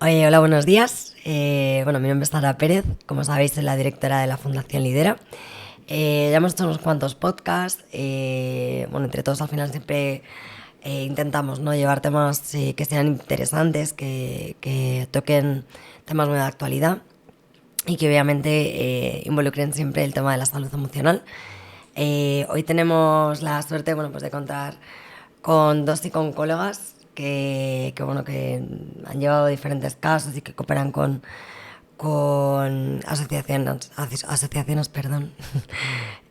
Hola, buenos días. Mi nombre es Sara Pérez. Como sabéis, soy la directora de la Fundación Lidera. Ya hemos hecho unos cuantos podcasts. Entre todos al final siempre intentamos, ¿no?, llevar temas que sean interesantes, que toquen temas muy de actualidad y que obviamente involucren siempre el tema de la salud emocional. Hoy tenemos la suerte, pues de contar con dos psicooncólogas que han llevado diferentes casos y que cooperan con asociaciones, perdón.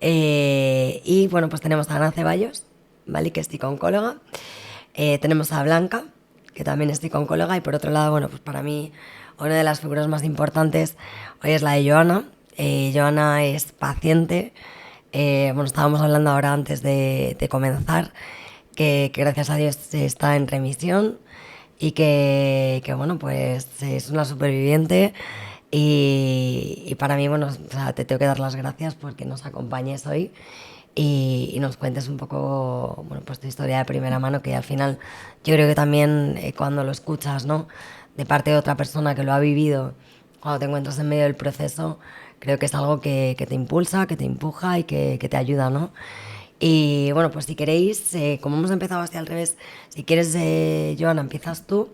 Pues tenemos a Ana Ceballos, ¿vale?, que es psicooncóloga. Tenemos a Blanca, que también es psicooncóloga. Y por otro lado, pues para mí una de las figuras más importantes hoy es la de Joana. Joana es paciente. Estábamos hablando ahora antes de comenzar que gracias a Dios está en remisión y pues es una superviviente. Y para mí, te tengo que dar las gracias porque nos acompañes hoy y nos cuentes un poco, pues tu historia de primera mano, que al final yo creo que también cuando lo escuchas, ¿no?, de parte de otra persona que lo ha vivido, cuando te encuentras en medio del proceso, creo que es algo que te impulsa, que te empuja y que te ayuda, ¿no? Y pues si queréis, como hemos empezado así al revés, si quieres, Joana, empiezas tú.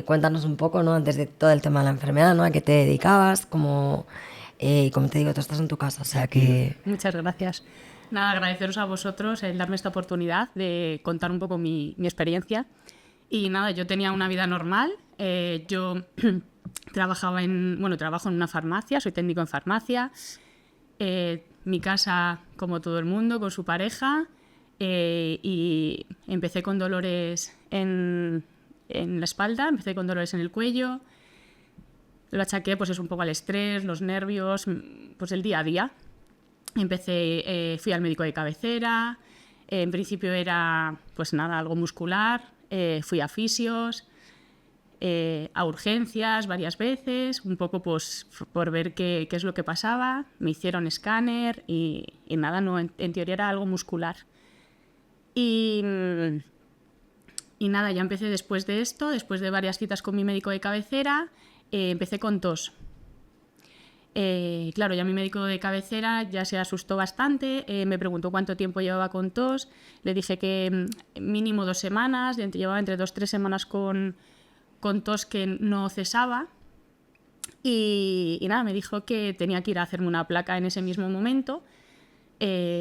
Cuéntanos un poco, ¿no?, antes de todo el tema de la enfermedad, ¿no?, a qué te dedicabas, y como te digo, tú estás en tu casa, o sea que... Muchas gracias. Nada, agradeceros a vosotros el darme esta oportunidad de contar un poco mi experiencia. Y nada, yo tenía una vida normal. Yo trabajo en una farmacia, soy técnico en farmacia. Mi casa, como todo el mundo, con su pareja. Y empecé con dolores en la espalda, empecé con dolores en el cuello. Lo achaqué pues es un poco al estrés, los nervios, pues el día a día. Fui al médico de cabecera. En principio era pues nada, algo muscular. Fui a fisios, a urgencias varias veces, un poco pues por ver qué es lo que pasaba. Me hicieron escáner y nada, no, en teoría era algo muscular. Y nada, ya empecé después de esto, después de varias citas con mi médico de cabecera, empecé con tos. Claro, ya mi médico de cabecera ya se asustó bastante, me preguntó cuánto tiempo llevaba con tos, le dije que mínimo 2 semanas, llevaba entre 2-3 semanas con tos que no cesaba. Y nada, me dijo que tenía que ir a hacerme una placa en ese mismo momento,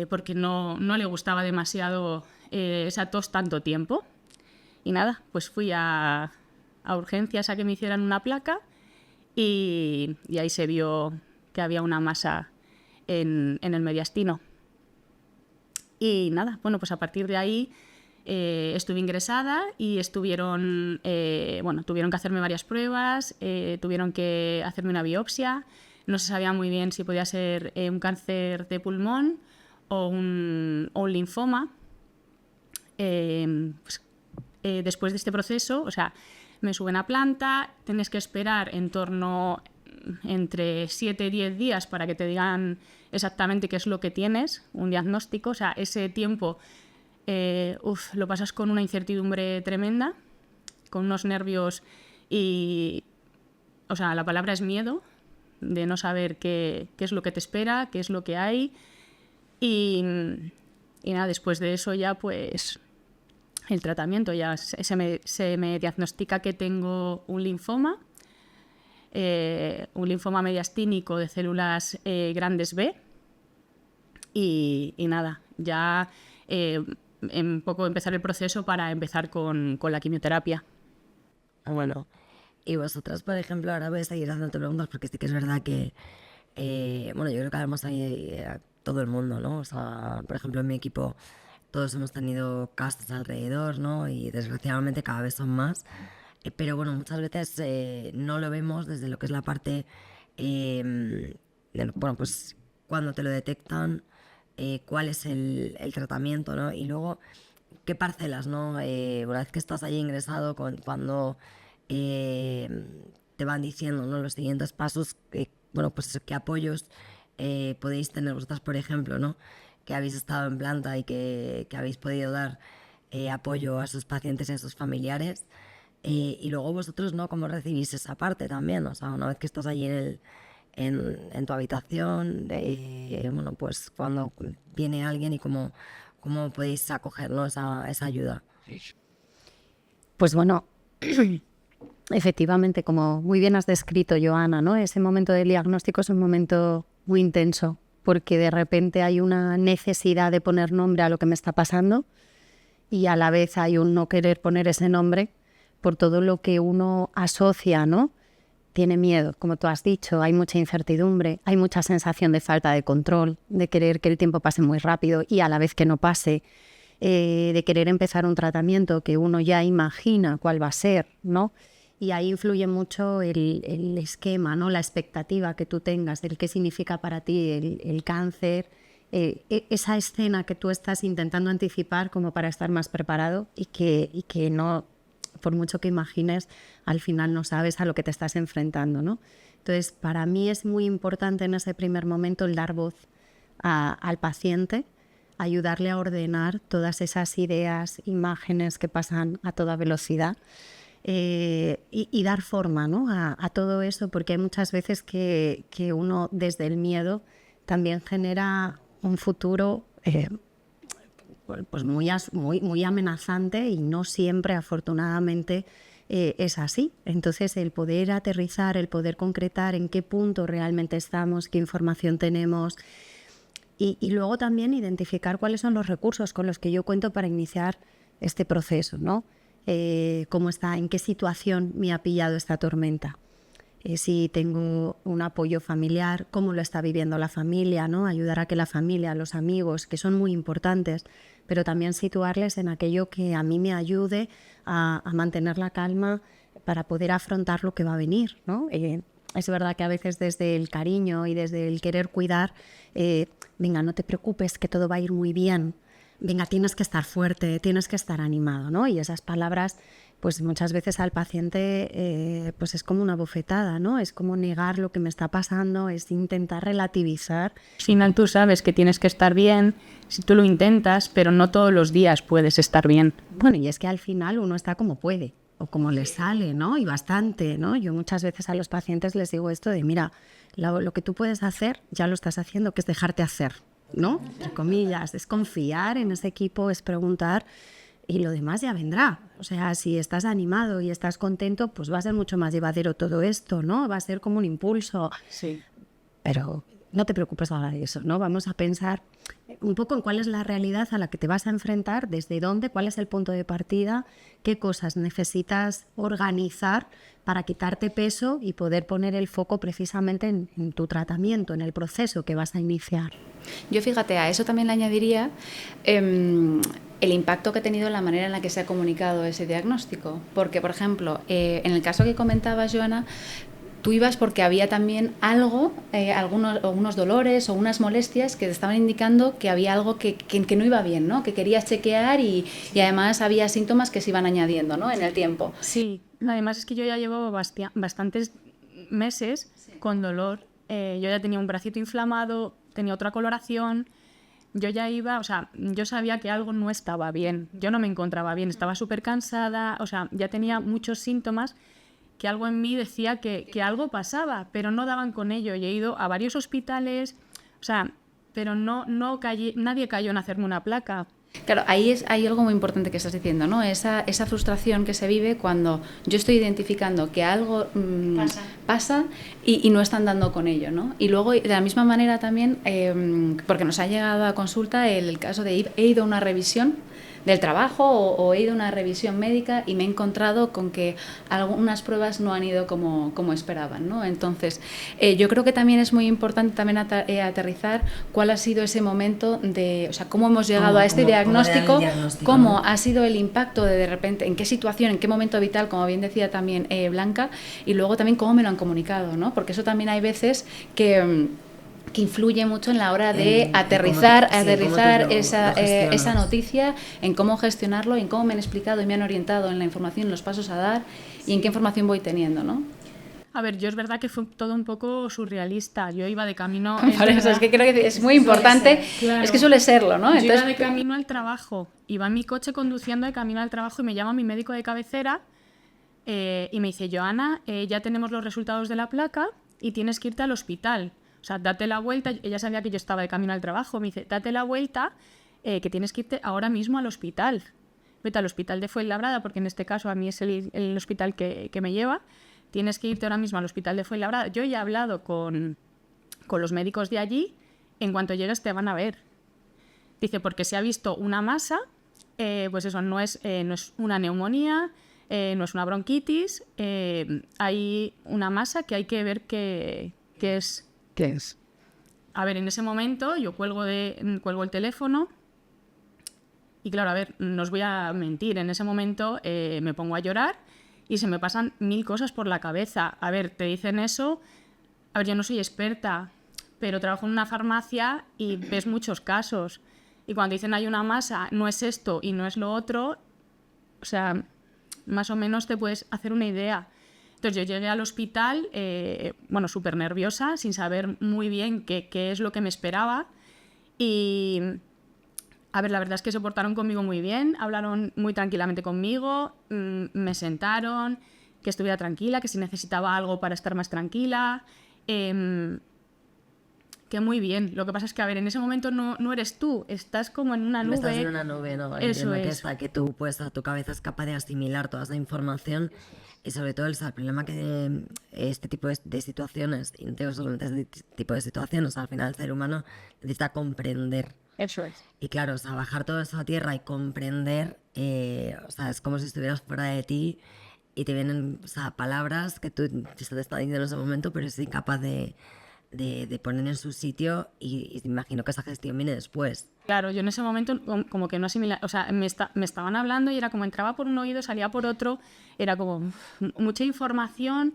porque no le gustaba demasiado esa tos tanto tiempo. Y nada, pues fui a urgencias a que me hicieran una placa y ahí se vio que había una masa en el mediastino. Y nada, pues a partir de ahí estuve ingresada y tuvieron que hacerme varias pruebas, tuvieron que hacerme una biopsia. No se sabía muy bien si podía ser un cáncer de pulmón o un linfoma. Después de este proceso, me suben a planta, tienes que esperar en torno entre 7 y 10 días para que te digan exactamente qué es lo que tienes, un diagnóstico. Ese tiempo lo pasas con una incertidumbre tremenda, con unos nervios y... la palabra es miedo, de no saber qué es lo que te espera, qué es lo que hay. Y nada, después de eso ya pues el tratamiento, ya se me diagnostica que tengo un linfoma mediastínico de células grandes B. Y nada, ya un poco empezar el proceso para empezar con la quimioterapia. Bueno, y vosotras, por ejemplo, ahora voy a seguir haciéndote preguntas porque sí que es verdad que, yo creo que además hay a todo el mundo, ¿no? O sea, por ejemplo, en mi equipo todos hemos tenido casos alrededor, ¿no? Y desgraciadamente cada vez son más. Pero muchas veces no lo vemos desde lo que es la parte, pues cuando te lo detectan, cuál es el tratamiento, ¿no? Y luego, ¿qué parcelas, no? Una vez que estás allí ingresado, cuando eh, te van diciendo, ¿no?, los siguientes pasos, pues qué apoyos podéis tener vosotras, por ejemplo, ¿no?, que habéis estado en planta y que habéis podido dar apoyo a sus pacientes y a sus familiares. Y luego vosotros, ¿no? ¿Cómo recibís esa parte también? O sea, una vez que estás allí en tu habitación, bueno, pues cuando viene alguien y cómo podéis acogerlo, esa ayuda. Pues bueno, efectivamente, como muy bien has descrito, Joana, ¿no? Ese momento del diagnóstico es un momento muy intenso, porque de repente hay una necesidad de poner nombre a lo que me está pasando y a la vez hay un no querer poner ese nombre por todo lo que uno asocia, ¿no? Tiene miedo, como tú has dicho, hay mucha incertidumbre, hay mucha sensación de falta de control, de querer que el tiempo pase muy rápido y a la vez que no pase, de querer empezar un tratamiento que uno ya imagina cuál va a ser, ¿no? Y ahí influye mucho el esquema, ¿no? La expectativa que tú tengas del qué significa para ti el cáncer, esa escena que tú estás intentando anticipar como para estar más preparado y que no, por mucho que imagines, al final no sabes a lo que te estás enfrentando, ¿no? Entonces, para mí es muy importante en ese primer momento el dar voz al paciente, ayudarle a ordenar todas esas ideas, imágenes que pasan a toda velocidad y dar forma, ¿no? a todo eso, porque hay muchas veces que uno desde el miedo también genera un futuro pues muy amenazante y no siempre, afortunadamente, es así. Entonces, el poder aterrizar, el poder concretar en qué punto realmente estamos, qué información tenemos y luego también identificar cuáles son los recursos con los que yo cuento para iniciar este proceso, ¿no? Cómo está, en qué situación me ha pillado esta tormenta. Si tengo un apoyo familiar, cómo lo está viviendo la familia, ¿no? Ayudar a que la familia, los amigos, que son muy importantes, pero también situarles en aquello que a mí me ayude a mantener la calma para poder afrontar lo que va a venir, ¿no? Es verdad que a veces desde el cariño y desde el querer cuidar, venga, no te preocupes, que todo va a ir muy bien, venga, tienes que estar fuerte, tienes que estar animado, ¿no? Y esas palabras, pues muchas veces al paciente pues es como una bofetada, ¿no? Es como negar lo que me está pasando, es intentar relativizar. Al final tú sabes que tienes que estar bien, si tú lo intentas, pero no todos los días puedes estar bien. Bueno, y es que al final uno está como puede o como le sale, ¿no? Y bastante, ¿no? Yo muchas veces a los pacientes les digo esto de, mira, lo que tú puedes hacer, ya lo estás haciendo, que es dejarte hacer, ¿no? Entre comillas, es confiar en ese equipo, es preguntar y lo demás ya vendrá. O sea, si estás animado y estás contento, pues va a ser mucho más llevadero todo esto, ¿no? Va a ser como un impulso. Sí. Pero no te preocupes ahora de eso, ¿no? Vamos a pensar un poco en cuál es la realidad a la que te vas a enfrentar, desde dónde, cuál es el punto de partida, qué cosas necesitas organizar para quitarte peso y poder poner el foco precisamente en tu tratamiento, en el proceso que vas a iniciar. Yo, fíjate, a eso también le añadiría el impacto que ha tenido en la manera en la que se ha comunicado ese diagnóstico. Porque, por ejemplo, en el caso que comentabas, Joana, tú ibas porque había también algo, algunos dolores o unas molestias que te estaban indicando que había algo que no iba bien, ¿no? Que querías chequear y además había síntomas que se iban añadiendo, ¿no? En el tiempo. Sí, además es que yo ya llevo bastantes meses con dolor. Yo ya tenía un bracito inflamado, tenía otra coloración. Yo ya iba, o sea, yo sabía que algo no estaba bien. Yo no me encontraba bien, estaba súper cansada, o sea, ya tenía muchos síntomas que algo en mí decía que algo pasaba, pero no daban con ello. Y he ido a varios hospitales, o sea, pero nadie cayó en hacerme una placa. Claro, hay algo muy importante que estás diciendo, ¿no? Esa frustración que se vive cuando yo estoy identificando que algo pasa y no están dando con ello, ¿no? Y luego, de la misma manera también, porque nos ha llegado a consulta el caso de he ido a una revisión del trabajo o he ido a una revisión médica y me he encontrado con que algunas pruebas no han ido como esperaban, ¿no? Entonces, yo creo que también es muy importante también aterrizar cuál ha sido ese momento de, o sea, cómo hemos llegado a este diagnóstico, cómo ha sido el impacto de repente, en qué situación, en qué momento vital, como bien decía también Blanca, y luego también cómo me lo han comunicado, ¿no? Porque eso también hay veces que influye mucho en la hora de aterrizar esa noticia, en cómo gestionarlo, en cómo me han explicado y me han orientado en la información, en los pasos a dar y en qué información voy teniendo, ¿no? A ver, yo es verdad que fue todo un poco surrealista. Yo iba de camino... Por eso es que creo que es muy importante, claro. Es que suele serlo, ¿no? Entonces, yo iba de camino al trabajo, iba en mi coche conduciendo de camino al trabajo y me llama mi médico de cabecera y me dice, Joana, ya tenemos los resultados de la placa y tienes que irte al hospital. O sea, date la vuelta. Ella sabía que yo estaba de camino al trabajo. Me dice, date la vuelta, que tienes que irte ahora mismo al hospital. Vete al hospital de Fuenlabrada, porque en este caso a mí es el hospital que me lleva. Tienes que irte ahora mismo al hospital de Fuenlabrada. Yo ya he hablado con los médicos de allí. En cuanto llegues te van a ver. Dice, porque se ha visto una masa, pues eso, no es una neumonía, no es una bronquitis, hay una masa que hay que ver qué es. ¿Qué es? A ver, en ese momento yo cuelgo el teléfono y claro, a ver, no os voy a mentir, en ese momento me pongo a llorar y se me pasan 1000 cosas por la cabeza. A ver, te dicen eso, a ver, yo no soy experta, pero trabajo en una farmacia y ves muchos casos. Y cuando dicen hay una masa, no es esto y no es lo otro, o sea, más o menos te puedes hacer una idea. Entonces yo llegué al hospital, bueno, súper nerviosa, sin saber muy bien qué es lo que me esperaba. Y, a ver, la verdad es que se portaron conmigo muy bien, hablaron muy tranquilamente conmigo, me sentaron, que estuviera tranquila, que si necesitaba algo para estar más tranquila. Que muy bien. Lo que pasa es que, a ver, en ese momento no eres tú, estás como en una nube. Estás en una nube, ¿no? Eso Entiendo que tú, pues, tu cabeza es capaz de asimilar toda esa información y sobre todo el problema que este tipo de situaciones, y no digo solamente este tipo de situaciones, al final el ser humano necesita comprender. Eso es. Y claro, o sea, bajar todo eso a tierra y comprender, o sea, es como si estuvieras fuera de ti y te vienen, o sea, palabras que tú te estás diciendo en ese momento, pero es incapaz de poner en su sitio y imagino que esa gestión viene después. Claro, yo en ese momento como que no asimilaba, o sea, me estaban hablando y era como entraba por un oído, salía por otro, era como mucha información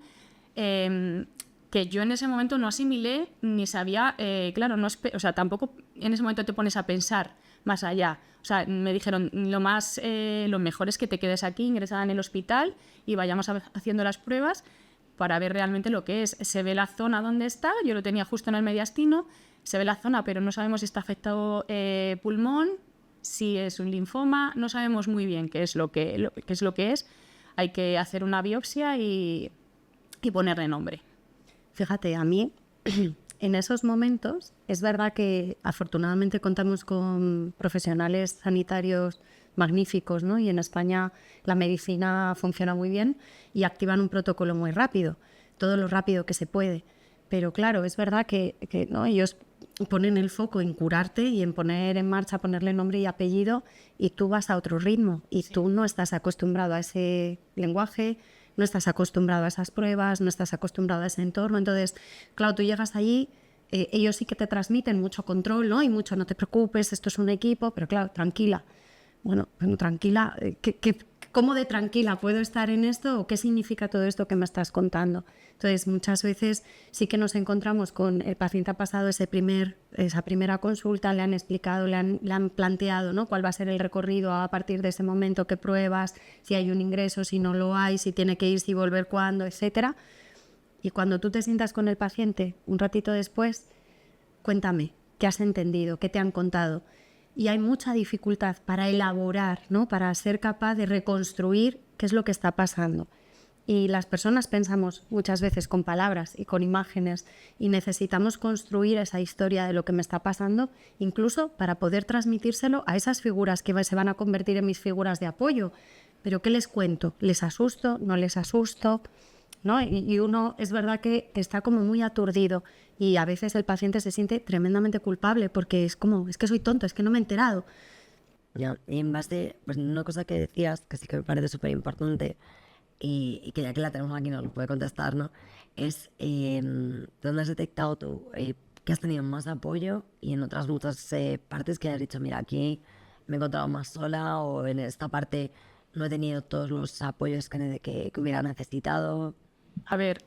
que yo en ese momento no asimilé ni sabía, claro, o sea, tampoco en ese momento te pones a pensar más allá. O sea, me dijeron, lo mejor es que te quedes aquí, ingresada en el hospital y vayamos haciendo las pruebas para ver realmente lo que es. Se ve la zona donde está, yo lo tenía justo en el mediastino, se ve la zona, pero no sabemos si está afectado pulmón, si es un linfoma, no sabemos muy bien qué es lo que es. Hay que hacer una biopsia y ponerle nombre. Fíjate, a mí en esos momentos es verdad que afortunadamente contamos con profesionales sanitarios magníficos, ¿no? Y en España la medicina funciona muy bien y activan un protocolo muy rápido, todo lo rápido que se puede. Pero claro, es verdad que ¿no? Ellos ponen el foco en curarte y en poner en marcha, ponerle nombre y apellido, y tú vas a otro ritmo y tú no estás acostumbrado a ese lenguaje, no estás acostumbrado a esas pruebas, no estás acostumbrado a ese entorno. Entonces, claro, tú llegas allí, ellos sí que te transmiten mucho control, ¿no? Y mucho, no te preocupes, esto es un equipo, pero claro, tranquila. Bueno, tranquila, ¿cómo de tranquila puedo estar en esto o qué significa todo esto que me estás contando? Entonces, muchas veces sí que nos encontramos con el paciente ha pasado esa primera consulta, le han explicado, le han planteado, ¿no? Cuál va a ser el recorrido a partir de ese momento, qué pruebas, si hay un ingreso, si no lo hay, si tiene que ir, si volver, cuándo, etcétera. Y cuando tú te sientas con el paciente un ratito después, cuéntame, ¿qué has entendido? ¿Qué te han contado? Y hay mucha dificultad para elaborar, ¿no? Para ser capaz de reconstruir qué es lo que está pasando. Y las personas pensamos muchas veces con palabras y con imágenes y necesitamos construir esa historia de lo que me está pasando, incluso para poder transmitírselo a esas figuras que se van a convertir en mis figuras de apoyo. Pero ¿qué les cuento? ¿Les asusto? ¿No les asusto? ¿No? Y uno es verdad que está como muy aturdido y a veces el paciente se siente tremendamente culpable porque es que soy tonto, es que no me he enterado. Ya, y en base, pues una cosa que decías, que sí que me parece súper importante y que ya que la tenemos aquí nos lo puede contestar, ¿no? Es ¿dónde has detectado tú que has tenido más apoyo y en otras muchas partes que has dicho, mira, aquí me he encontrado más sola o en esta parte no he tenido todos los apoyos que hubiera necesitado? A ver,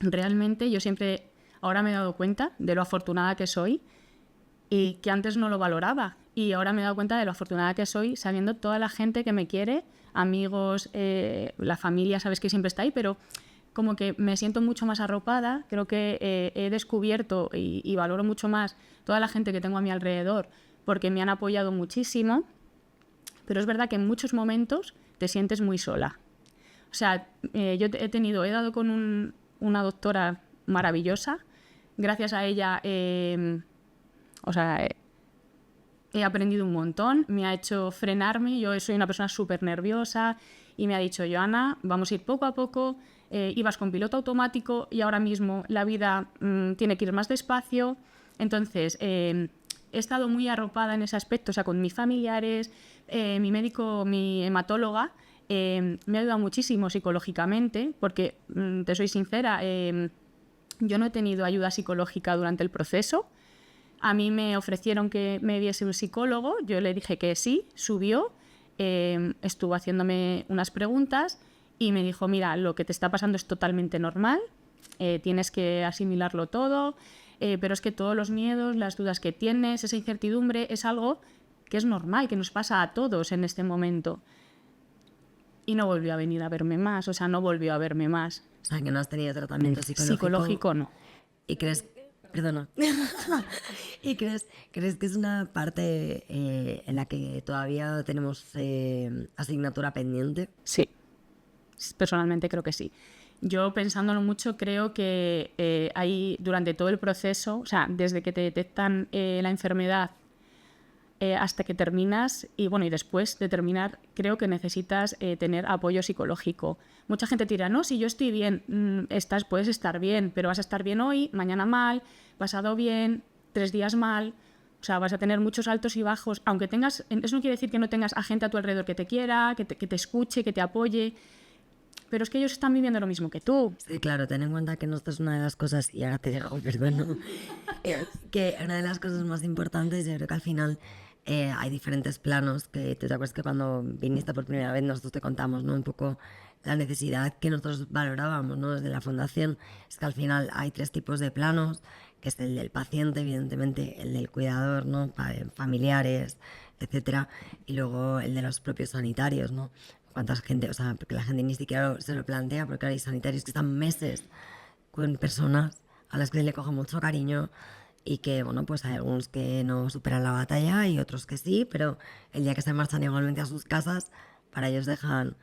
realmente yo siempre, ahora me he dado cuenta de lo afortunada que soy y que antes no lo valoraba. Y ahora me he dado cuenta de lo afortunada que soy sabiendo toda la gente que me quiere, amigos, la familia, sabes que siempre está ahí, pero como que me siento mucho más arropada. Creo que he descubierto y valoro mucho más toda la gente que tengo a mi alrededor porque me han apoyado muchísimo. Pero es verdad que en muchos momentos te sientes muy sola. O O sea, he dado con una doctora maravillosa. Gracias a ella, he aprendido un montón. Me ha hecho frenarme. Yo soy una persona súper nerviosa y me ha dicho, Joana, vamos a ir poco a poco. Ibas con piloto automático y ahora mismo la vida tiene que ir más despacio. Entonces, he estado muy arropada en ese aspecto, o sea, con mis familiares, mi médico, mi hematóloga, me ha ayudado muchísimo psicológicamente, porque, te soy sincera, yo no he tenido ayuda psicológica durante el proceso. A mí me ofrecieron que me viese un psicólogo, yo le dije que sí, subió, estuvo haciéndome unas preguntas y me dijo, mira, lo que te está pasando es totalmente normal, tienes que asimilarlo todo, pero es que todos los miedos, las dudas que tienes, esa incertidumbre, es algo que es normal, que nos pasa a todos en este momento. Y no volvió a venir a verme más, o sea, no volvió a verme más. O sea, que no has tenido tratamiento psicológico. Psicológico no. ¿Y crees, perdona, y crees que es una parte en la que todavía tenemos asignatura pendiente? Sí, personalmente creo que sí. Yo, pensándolo mucho, creo que hay, durante todo el proceso, o sea, desde que te detectan la enfermedad hasta que terminas, y después de terminar, creo que necesitas tener apoyo psicológico. Mucha gente dirá, no, si yo estoy bien, puedes estar bien, pero vas a estar bien hoy, mañana mal, pasado bien, 3 días mal. O sea, vas a tener muchos altos y bajos, aunque tengas, eso no quiere decir que no tengas a gente a tu alrededor que te quiera, que te escuche, que te apoye, pero es que ellos están viviendo lo mismo que tú. Sí, claro, ten en cuenta que esto es una de las cosas, y ahora te digo, perdón, que una de las cosas más importantes, yo creo que al final hay diferentes planos, que te acuerdas que cuando viniste por primera vez nosotros te contamos, ¿no? Un poco la necesidad que nosotros valorábamos, ¿no? Desde la fundación, es que al final hay 3 tipos de planos, que es el del paciente, evidentemente, el del cuidador, ¿no? Familiares, etcétera, y luego el de los propios sanitarios, ¿no? Cuánta gente, o sea, porque la gente ni siquiera se lo plantea, porque hay sanitarios que están meses con personas a las que le cogen mucho cariño y que, pues hay algunos que no superan la batalla y otros que sí, pero el día que se marchan igualmente a sus casas, para ellos dejan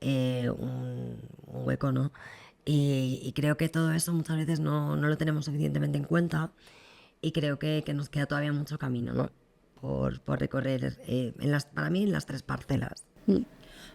un hueco, ¿no? Y creo que todo eso muchas veces no lo tenemos suficientemente en cuenta y creo que nos queda todavía mucho camino, ¿no? Por recorrer, para mí, en las 3 parcelas.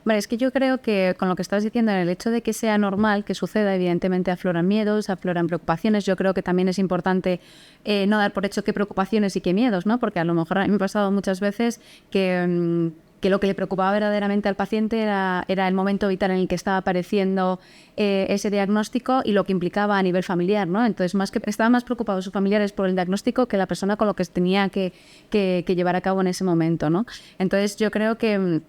Vale, es que yo creo que con lo que estás diciendo, en el hecho de que sea normal que suceda, evidentemente afloran miedos, afloran preocupaciones. Yo creo que también es importante no dar por hecho qué preocupaciones y qué miedos, ¿no? Porque a lo mejor a mí me ha pasado muchas veces que lo que le preocupaba verdaderamente al paciente era el momento vital en el que estaba apareciendo ese diagnóstico y lo que implicaba a nivel familiar, ¿no? Entonces, estaban más preocupados sus familiares por el diagnóstico que la persona con lo que tenía que llevar a cabo en ese momento, ¿no? Entonces, yo creo que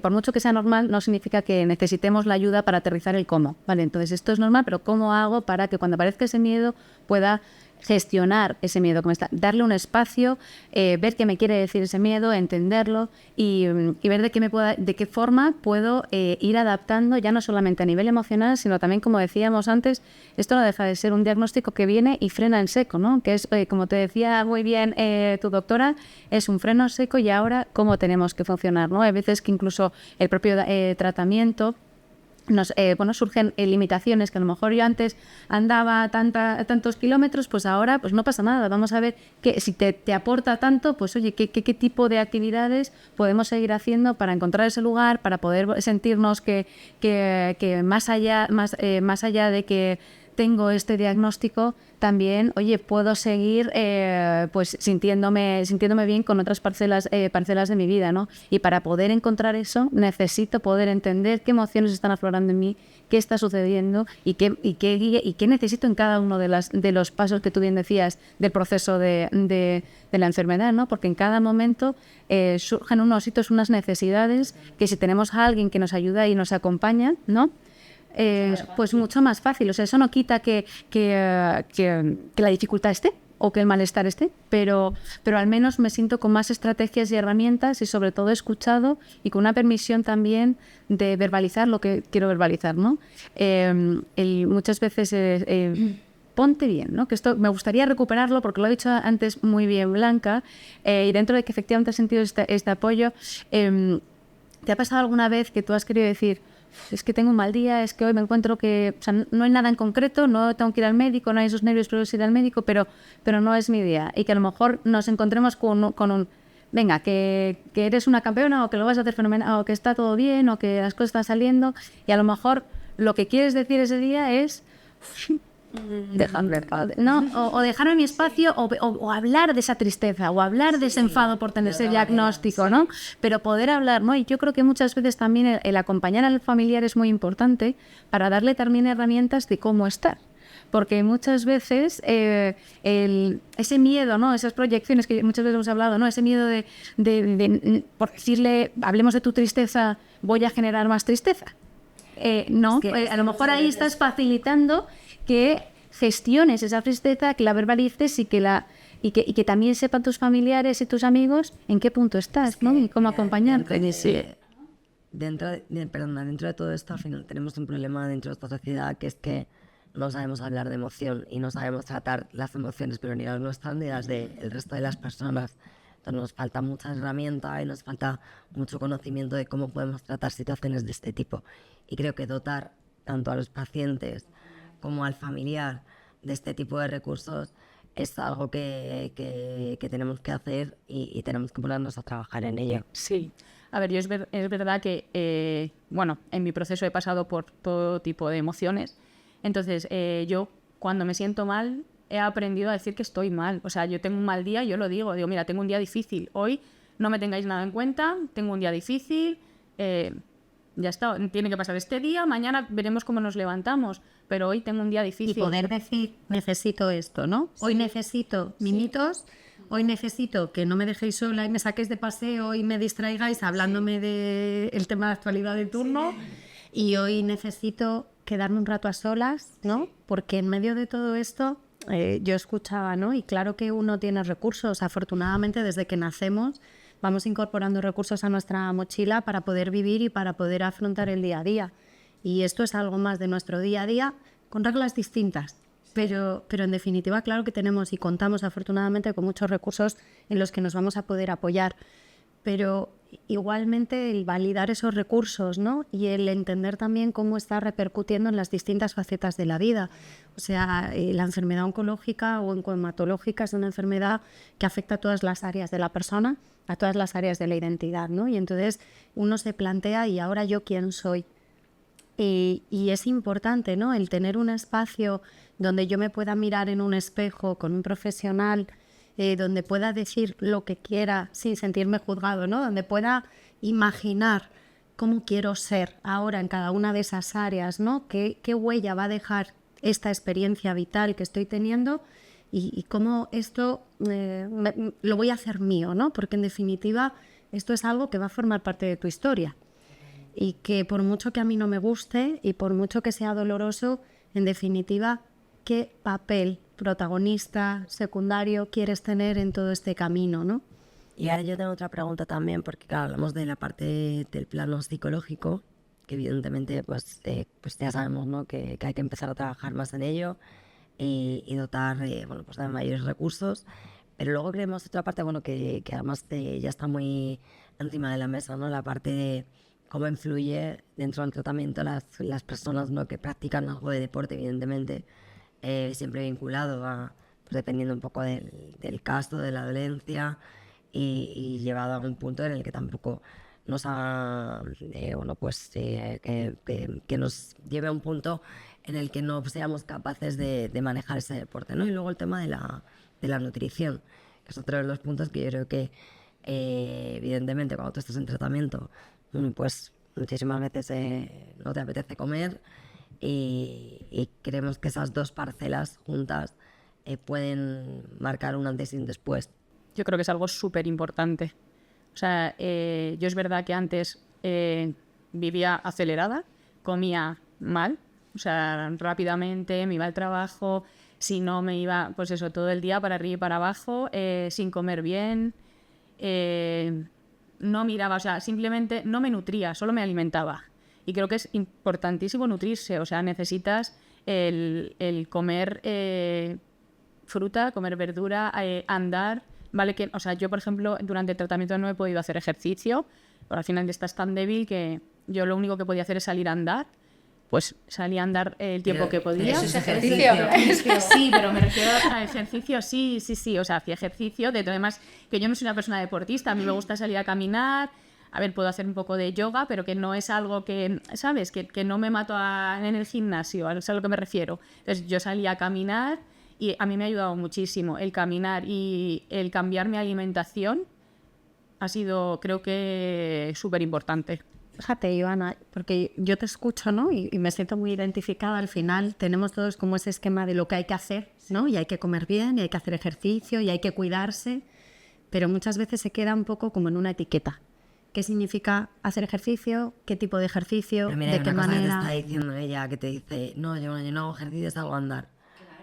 por mucho que sea normal, no significa que necesitemos la ayuda para aterrizar el cómo, ¿vale? Entonces, esto es normal, pero ¿cómo hago para que cuando aparezca ese miedo pueda gestionar ese miedo, darle un espacio, ver qué me quiere decir ese miedo, entenderlo y ver de qué forma puedo ir adaptando, ya no solamente a nivel emocional, sino también, como decíamos antes, esto no deja de ser un diagnóstico que viene y frena en seco, ¿no? Que es, como te decía muy bien tu doctora, es un freno seco y ahora cómo tenemos que funcionar, ¿no? Hay veces que incluso el propio tratamiento surgen limitaciones, que a lo mejor yo antes andaba tantos kilómetros, pues ahora pues no pasa nada. Vamos a ver que si te aporta tanto, pues oye, ¿qué tipo de actividades podemos seguir haciendo para encontrar ese lugar, para poder sentirnos que más allá de que tengo este diagnóstico, también, oye, puedo seguir pues sintiéndome bien con otras parcelas de mi vida, ¿no? Y para poder encontrar eso, necesito poder entender qué emociones están aflorando en mí, qué está sucediendo y qué necesito en cada uno de los pasos que tú bien decías del proceso de la enfermedad, ¿no? Porque en cada momento surgen unos hitos, unas necesidades que si tenemos a alguien que nos ayuda y nos acompaña, ¿no? Pues mucho más fácil. O sea, eso no quita que la dificultad esté o que el malestar esté, pero al menos me siento con más estrategias y herramientas y sobre todo escuchado y con una permisión también de verbalizar lo que quiero verbalizar, ¿no? Muchas veces ponte bien, ¿no? Que esto me gustaría recuperarlo porque lo ha dicho antes muy bien Blanca, y dentro de que efectivamente has sentido este apoyo, ¿te ha pasado alguna vez que tú has querido decir es que tengo un mal día, es que hoy me encuentro que, o sea, no hay nada en concreto, no tengo que ir al médico, no hay esos nervios para ir al médico, pero no es mi día. Y que a lo mejor nos encontremos con un venga, que eres una campeona o que lo vas a hacer fenomenal, o que está todo bien, o que las cosas están saliendo, y a lo mejor lo que quieres decir ese día es dejarme en paz, ¿no? O dejarme mi espacio, o hablar de esa tristeza, o hablar de ese enfado por tener ese diagnóstico, ¿no? Pero poder hablar, ¿no? Y yo creo que muchas veces también el acompañar al familiar es muy importante para darle también herramientas de cómo estar. Porque muchas veces ese miedo, ¿no? Esas proyecciones que muchas veces hemos hablado, ¿no? Ese miedo de por decirle, hablemos de tu tristeza, voy a generar más tristeza. No, a lo mejor ahí estás facilitando que gestiones esa tristeza, que la verbalices y que también sepan tus familiares y tus amigos en qué punto estás, ¿no? Y cómo acompañarte. Dentro de todo esto, al final tenemos un problema dentro de esta sociedad, que es que no sabemos hablar de emoción y no sabemos tratar las emociones, pero ni las nuestras ni las del resto de las personas. Entonces nos falta mucha herramienta y nos falta mucho conocimiento de cómo podemos tratar situaciones de este tipo. Y creo que dotar tanto a los pacientes como al familiar de este tipo de recursos es algo que tenemos que hacer y tenemos que ponernos a trabajar en ello. Sí. A ver, es verdad que, bueno, en mi proceso he pasado por todo tipo de emociones. Entonces, yo cuando me siento mal he aprendido a decir que estoy mal. O sea, yo tengo un mal día, yo lo digo, mira, tengo un día difícil. Hoy no me tengáis nada en cuenta, tengo un día difícil, ya está, tiene que pasar este día, mañana veremos cómo nos levantamos, pero hoy tengo un día difícil. Y poder decir, necesito esto, ¿no? Sí. Hoy necesito mimitos, hoy necesito que no me dejéis sola y me saquéis de paseo y me distraigáis hablándome del tema de actualidad de turno, y hoy necesito quedarme un rato a solas, ¿no? Porque en medio de todo esto yo escuchaba, ¿no? Y claro que uno tiene recursos, afortunadamente desde que nacemos vamos incorporando recursos a nuestra mochila para poder vivir y para poder afrontar el día a día. Y esto es algo más de nuestro día a día con reglas distintas. Pero en definitiva, claro que tenemos y contamos afortunadamente con muchos recursos en los que nos vamos a poder apoyar. Pero igualmente el validar esos recursos, ¿no? Y el entender también cómo está repercutiendo en las distintas facetas de la vida. O sea, la enfermedad oncológica o oncohematológica es una enfermedad que afecta a todas las áreas de la persona, a todas las áreas de la identidad, ¿no? Y entonces uno se plantea, ¿y ahora yo quién soy? Y es importante, ¿no? El tener un espacio donde yo me pueda mirar en un espejo con un profesional, donde pueda decir lo que quiera sin sentirme juzgado, ¿no? Donde pueda imaginar cómo quiero ser ahora en cada una de esas áreas, ¿no? ¿Qué huella va a dejar esta experiencia vital que estoy teniendo y cómo esto lo voy a hacer mío, ¿no? Porque en definitiva esto es algo que va a formar parte de tu historia y que por mucho que a mí no me guste y por mucho que sea doloroso, en definitiva, ¿qué papel protagonista, secundario quieres tener en todo este camino, ¿no? Y ahora yo tengo otra pregunta también, porque claro, hablamos de la parte del plano psicológico, que evidentemente pues ya sabemos, ¿no? que hay que empezar a trabajar más en ello y dotar pues de mayores recursos, pero luego creemos otra parte, bueno, que además ya está muy encima de la mesa, ¿no? La parte de cómo influye dentro del tratamiento las personas, ¿no? que practican algo de deporte, evidentemente, siempre vinculado a, pues dependiendo un poco del caso, de la dolencia, y llevado a un punto en el que tampoco nos haga, que nos lleve a un punto en el que no seamos capaces de manejar ese deporte, ¿no? Y luego el tema de la nutrición, que es otro de los puntos que yo creo que, evidentemente, cuando tú estás en tratamiento, pues muchísimas veces no te apetece comer, y creemos que esas dos parcelas juntas pueden marcar un antes y un después. Yo creo que es algo súper importante. O sea, yo es verdad que antes vivía acelerada, comía mal, o sea, rápidamente, me iba al trabajo, si no me iba, pues eso, todo el día para arriba y para abajo, sin comer bien, no miraba, o sea, simplemente no me nutría, solo me alimentaba. Y creo que es importantísimo nutrirse, o sea, necesitas el comer fruta, comer verdura, andar, ¿vale? Que, o sea, yo, por ejemplo, durante el tratamiento no he podido hacer ejercicio, pero al final estás tan débil que yo lo único que podía hacer es salir a andar. Pues salí a andar el tiempo que podía. Eso es ejercicio. Sí, pero me refiero a ejercicio, sí. O sea, hacía ejercicio. Además, que yo no soy una persona deportista. A mí me gusta salir a caminar. A ver, puedo hacer un poco de yoga, pero que no es algo que, ¿sabes? Que no me mato en el gimnasio, es a lo que me refiero. Entonces, yo salía a caminar y a mí me ha ayudado muchísimo. El caminar y el cambiar mi alimentación ha sido, creo que, súper importante. Fíjate, Joana, porque yo te escucho, ¿no? Y me siento muy identificada. Al final tenemos todos como ese esquema de lo que hay que hacer, ¿no? Y hay que comer bien, y hay que hacer ejercicio, y hay que cuidarse, pero muchas veces se queda un poco como en una etiqueta. ¿Qué significa hacer ejercicio? ¿Qué tipo de ejercicio? Pero mira, ¿de qué una cosa que te manera? está diciendo ella, que te dice, no, yo no hago ejercicio, salgo a andar.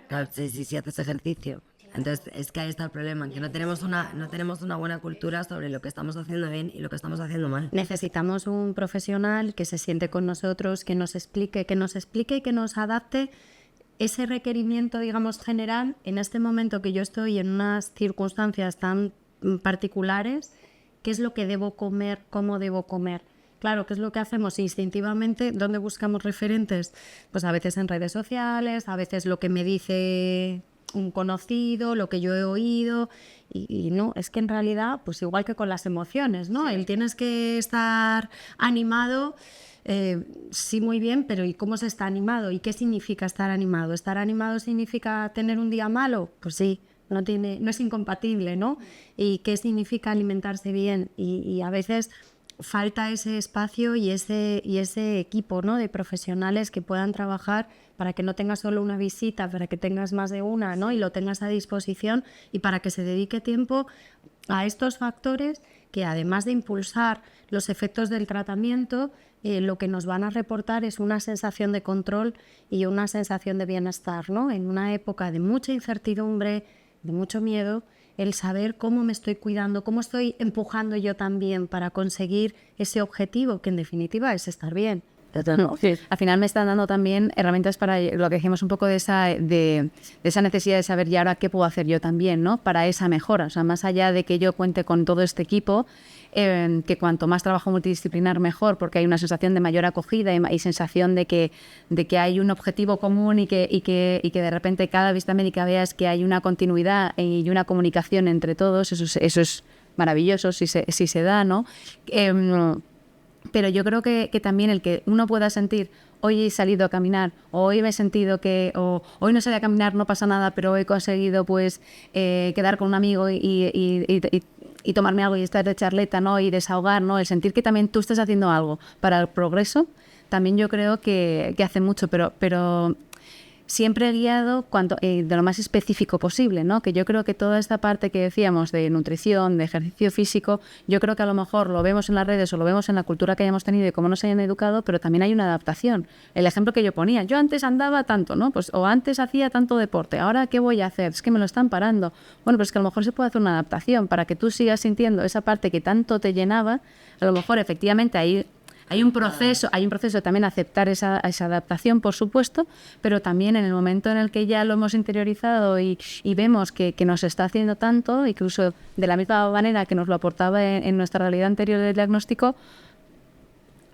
Claro, si haces ejercicio. Entonces, es que ahí está el problema, que no tenemos una buena cultura sobre lo que estamos haciendo bien y lo que estamos haciendo mal. Necesitamos un profesional que se siente con nosotros, que nos explique y que nos adapte ese requerimiento, digamos, general en este momento que yo estoy en unas circunstancias tan particulares. ¿Qué es lo que debo comer? ¿Cómo debo comer? Claro, ¿qué es lo que hacemos instintivamente? ¿Dónde buscamos referentes? Pues a veces en redes sociales, a veces lo que me dice un conocido, lo que yo he oído, y no, es que en realidad, pues igual que con las emociones, ¿no? El tienes que estar animado, sí, muy bien, pero ¿y cómo se está animado? ¿Y qué significa estar animado? ¿Estar animado significa tener un día malo? Pues sí. No es incompatible, ¿no? ¿Y qué significa alimentarse bien? Y a veces falta ese espacio y ese equipo, ¿no? De profesionales que puedan trabajar para que no tengas solo una visita, para que tengas más de una, ¿no? Y lo tengas a disposición y para que se dedique tiempo a estos factores que, además de impulsar los efectos del tratamiento, lo que nos van a reportar es una sensación de control y una sensación de bienestar, ¿no? En una época de mucha incertidumbre, de mucho miedo, el saber cómo me estoy cuidando, cómo estoy empujando yo también para conseguir ese objetivo, que en definitiva es estar bien. No, sí. Al final me están dando también herramientas para lo que dijimos un poco de esa necesidad de saber, y ahora qué puedo hacer yo también, ¿no? Para esa mejora. O sea, más allá de que yo cuente con todo este equipo, que cuanto más trabajo multidisciplinar mejor, porque hay una sensación de mayor acogida y sensación de que hay un objetivo común y que de repente cada visita médica veas que hay una continuidad y una comunicación entre todos. Eso es maravilloso si se da, ¿no? Pero yo creo que también el que uno pueda sentir, hoy he salido a caminar, o hoy me he sentido o hoy no salí a caminar, no pasa nada, pero he conseguido pues quedar con un amigo y tomarme algo y estar de charleta, ¿no? Y desahogar, ¿no? El sentir que también tú estás haciendo algo para el progreso, también yo creo que hace mucho, pero siempre guiado de lo más específico posible, ¿no? Que yo creo que toda esta parte que decíamos de nutrición, de ejercicio físico, yo creo que a lo mejor lo vemos en las redes o lo vemos en la cultura que hayamos tenido y cómo nos hayan educado, pero también hay una adaptación. El ejemplo que yo ponía, yo antes andaba tanto, ¿no? Pues, o antes hacía tanto deporte, ¿ahora qué voy a hacer? Es que me lo están parando. Bueno, pues que a lo mejor se puede hacer una adaptación para que tú sigas sintiendo esa parte que tanto te llenaba. A lo mejor efectivamente hay un proceso también aceptar esa adaptación, por supuesto, pero también en el momento en el que ya lo hemos interiorizado y vemos que nos está haciendo tanto, incluso de la misma manera que nos lo aportaba en nuestra realidad anterior del diagnóstico,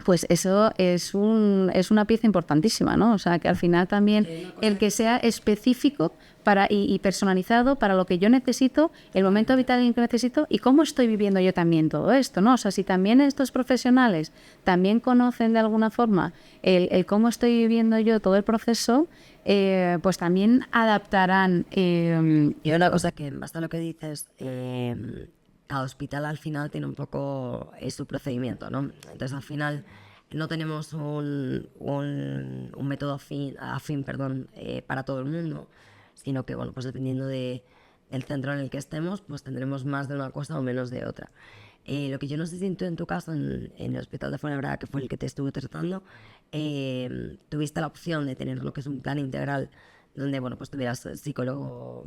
pues eso es una pieza importantísima, ¿no? O sea, que al final también el que sea específico y personalizado para lo que yo necesito, el momento vital en el que necesito y cómo estoy viviendo yo también todo esto, ¿no? O sea, si también estos profesionales también conocen de alguna forma el cómo estoy viviendo yo todo el proceso, pues también adaptarán. Y una cosa que, basta lo que dices, cada hospital al final tiene un poco su procedimiento, ¿no? Entonces al final no tenemos un método afín, para todo el mundo, sino que, bueno, pues dependiendo del centro en el que estemos, pues tendremos más de una cosa o menos de otra. Lo que yo no sé si tú en tu caso, en el hospital de Fuenlabrada, que fue el que te estuve tratando, tuviste la opción de tener lo que es un plan integral, donde, bueno, pues tuvieras psicólogo,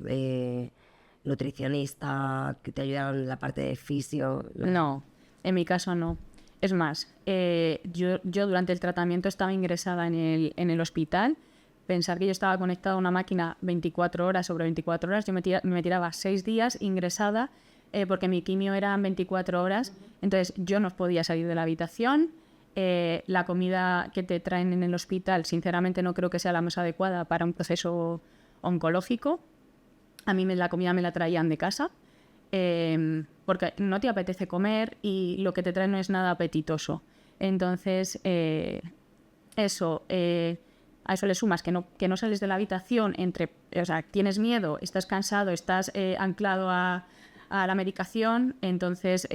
nutricionista, que te ayudaran en la parte de fisio. No, en mi caso no. Es más, yo durante el tratamiento estaba ingresada en el hospital. Pensar que yo estaba conectada a una máquina 24 horas sobre 24 horas, yo me tiraba 6 días ingresada porque mi quimio eran 24 horas, entonces yo no podía salir de la habitación, La comida que te traen en el hospital, sinceramente no creo que sea la más adecuada para un proceso oncológico. A mí la comida me la traían de casa, porque no te apetece comer y lo que te traen no es nada apetitoso. Entonces, a eso le sumas que no sales de la habitación, o sea, tienes miedo, estás cansado, estás anclado a la medicación, entonces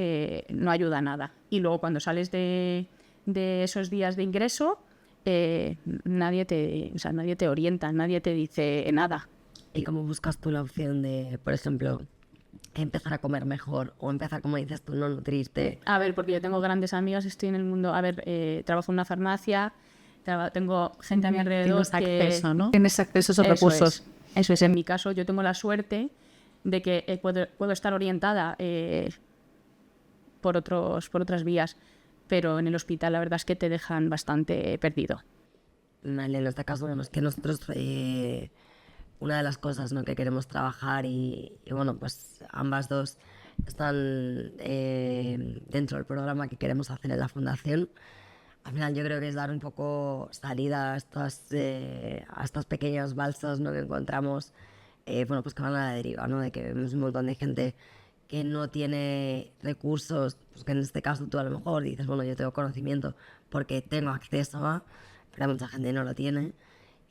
no ayuda a nada. Y luego cuando sales de esos días de ingreso, nadie te orienta, nadie te dice nada. ¿Y cómo buscas tú la opción de, por ejemplo, empezar a comer mejor o empezar, como dices tú, no nutrirte? A ver, porque yo tengo grandes amigas, estoy en el mundo, trabajo en una farmacia, tengo gente a mi alrededor acceso, ¿no? Tienes acceso a esos recursos. Eso es, en mi caso yo tengo la suerte de que puedo estar orientada por otras vías, pero en el hospital la verdad es que te dejan bastante perdido. Vale, en este caso vemos que nosotros una de las cosas, ¿no?, que queremos trabajar y bueno, pues ambas dos están dentro del programa que queremos hacer en la fundación. Al final yo creo que es dar un poco salida a estas pequeñas balsas, ¿no?, que encontramos, bueno, pues que van a la deriva, ¿no?, de que vemos un montón de gente que no tiene recursos, pues que en este caso tú a lo mejor dices, bueno, yo tengo conocimiento porque tengo acceso a, pero mucha gente no lo tiene.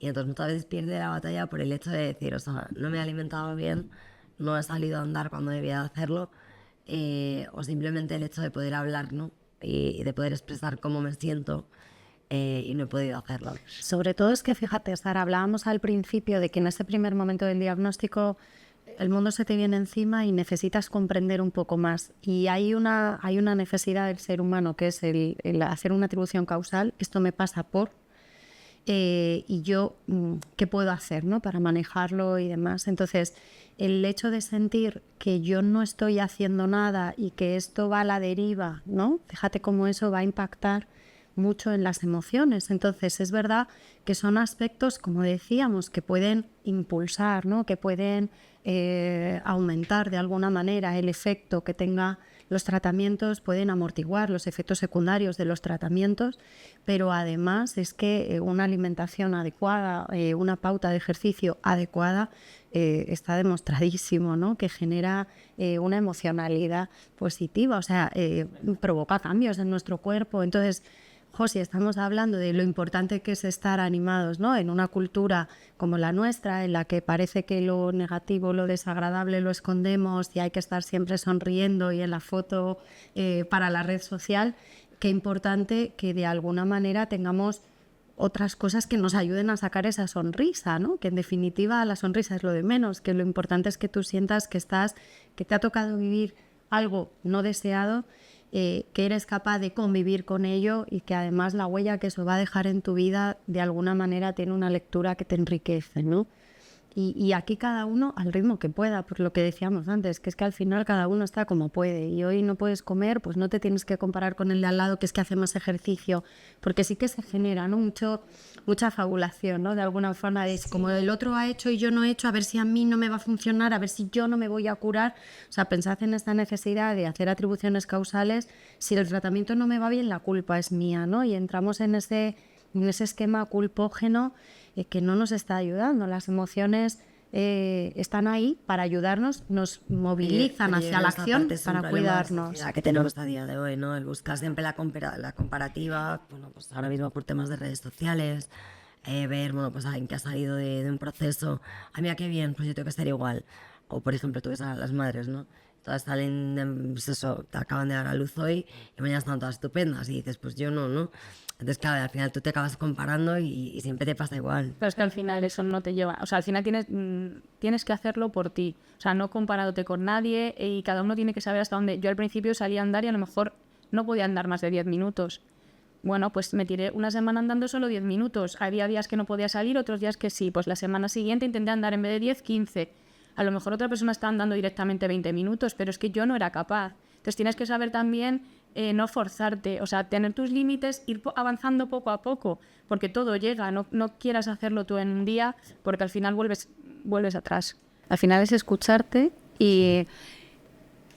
Y entonces muchas veces pierde la batalla por el hecho de decir, o sea, no me he alimentado bien, no he salido a andar cuando debía hacerlo, o simplemente el hecho de poder hablar, ¿no?, y de poder expresar cómo me siento, y no he podido hacerlo. Sobre todo es que, fíjate, Sara, hablábamos al principio de que en ese primer momento del diagnóstico el mundo se te viene encima y necesitas comprender un poco más. Y hay una necesidad del ser humano que es el hacer una atribución causal. Esto me pasa por... y yo, ¿qué puedo hacer, ¿no?, para manejarlo y demás? Entonces, el hecho de sentir que yo no estoy haciendo nada y que esto va a la deriva, ¿no? Fíjate cómo eso va a impactar mucho en las emociones. Entonces, es verdad que son aspectos, como decíamos, que pueden impulsar, ¿no?, que pueden aumentar de alguna manera el efecto que tenga los tratamientos, pueden amortiguar los efectos secundarios de los tratamientos, pero además es que una alimentación adecuada, una pauta de ejercicio adecuada, está demostradísimo, ¿no?, que genera una emocionalidad positiva, o sea, provoca cambios en nuestro cuerpo. Entonces, José, estamos hablando de lo importante que es estar animados, ¿no?, en una cultura como la nuestra, en la que parece que lo negativo, lo desagradable lo escondemos y hay que estar siempre sonriendo y en la foto para la red social. Qué importante que de alguna manera tengamos otras cosas que nos ayuden a sacar esa sonrisa, ¿no?, que en definitiva la sonrisa es lo de menos, que lo importante es que tú sientas que te ha tocado vivir algo no deseado, que eres capaz de convivir con ello y que además la huella que eso va a dejar en tu vida de alguna manera tiene una lectura que te enriquece, ¿no? Y aquí cada uno al ritmo que pueda, por lo que decíamos antes, que es que al final cada uno está como puede, y hoy no puedes comer, pues no te tienes que comparar con el de al lado, que es que hace más ejercicio, porque sí que se genera, ¿no?, mucha fabulación, ¿no?, de alguna forma, es como el otro ha hecho y yo no he hecho, a ver si a mí no me va a funcionar, a ver si yo no me voy a curar. O sea, pensad en esta necesidad de hacer atribuciones causales. Si el tratamiento no me va bien, la culpa es mía, ¿no?, y entramos en ese esquema culpógeno que no nos está ayudando. Las emociones están ahí para ayudarnos, nos movilizan hacia la acción para cuidarnos. Que tenemos a día de hoy, ¿no?, el buscar siempre la comparativa, bueno, pues ahora mismo por temas de redes sociales, ver, bueno, pues alguien que ha salido de un proceso, a mí, qué bien, pues yo tengo que ser igual. O por ejemplo, tú ves a las madres, ¿no?, todas salen, pues eso, te acaban de dar a luz hoy y mañana están todas estupendas y dices, pues yo no, ¿no? Entonces, claro, al final tú te acabas comparando y siempre te pasa igual. Pero es que al final eso no te lleva... O sea, al final tienes que hacerlo por ti. O sea, no comparándote con nadie, y cada uno tiene que saber hasta dónde... Yo al principio salía a andar y a lo mejor no podía andar más de 10 minutos. Bueno, pues me tiré una semana andando solo 10 minutos. Había días que no podía salir, otros días que sí. Pues la semana siguiente intenté andar en vez de 10, 15. A lo mejor otra persona está andando directamente 20 minutos, pero es que yo no era capaz. Entonces tienes que saber también no forzarte, o sea, tener tus límites, ir avanzando poco a poco, porque todo llega, no quieras hacerlo tú en un día, porque al final vuelves atrás. Al final es escucharte y